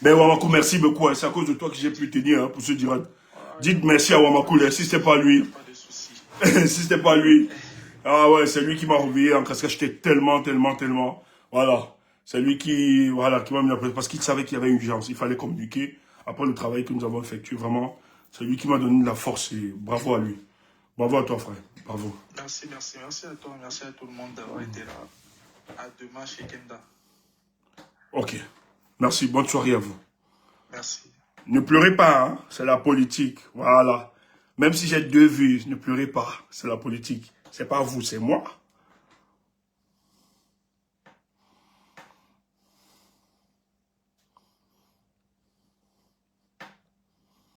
Mais Wamakou, merci beaucoup. C'est à cause de toi que j'ai pu tenir, hein, pour ce direct. Dites merci à Wamakou, si c'était pas lui. Pas de soucis. Si c'était pas lui. Ah ouais, c'est lui qui m'a réveillé en cascade. J'étais tellement. Voilà. C'est lui qui m'a mis la pression. Parce qu'il savait qu'il y avait une urgence. Il fallait communiquer. Après le travail que nous avons effectué, vraiment, c'est lui qui m'a donné de la force. Et bravo à lui. Bravo à toi, frère. Bravo. Merci à toi. Merci à tout le monde d'avoir été là. À demain chez Kenda. Ok. Merci. Bonne soirée à vous. Merci. Ne pleurez pas, hein. C'est la politique. Voilà. Même si j'ai 2 vues, ne pleurez pas. C'est la politique. C'est pas vous, c'est moi.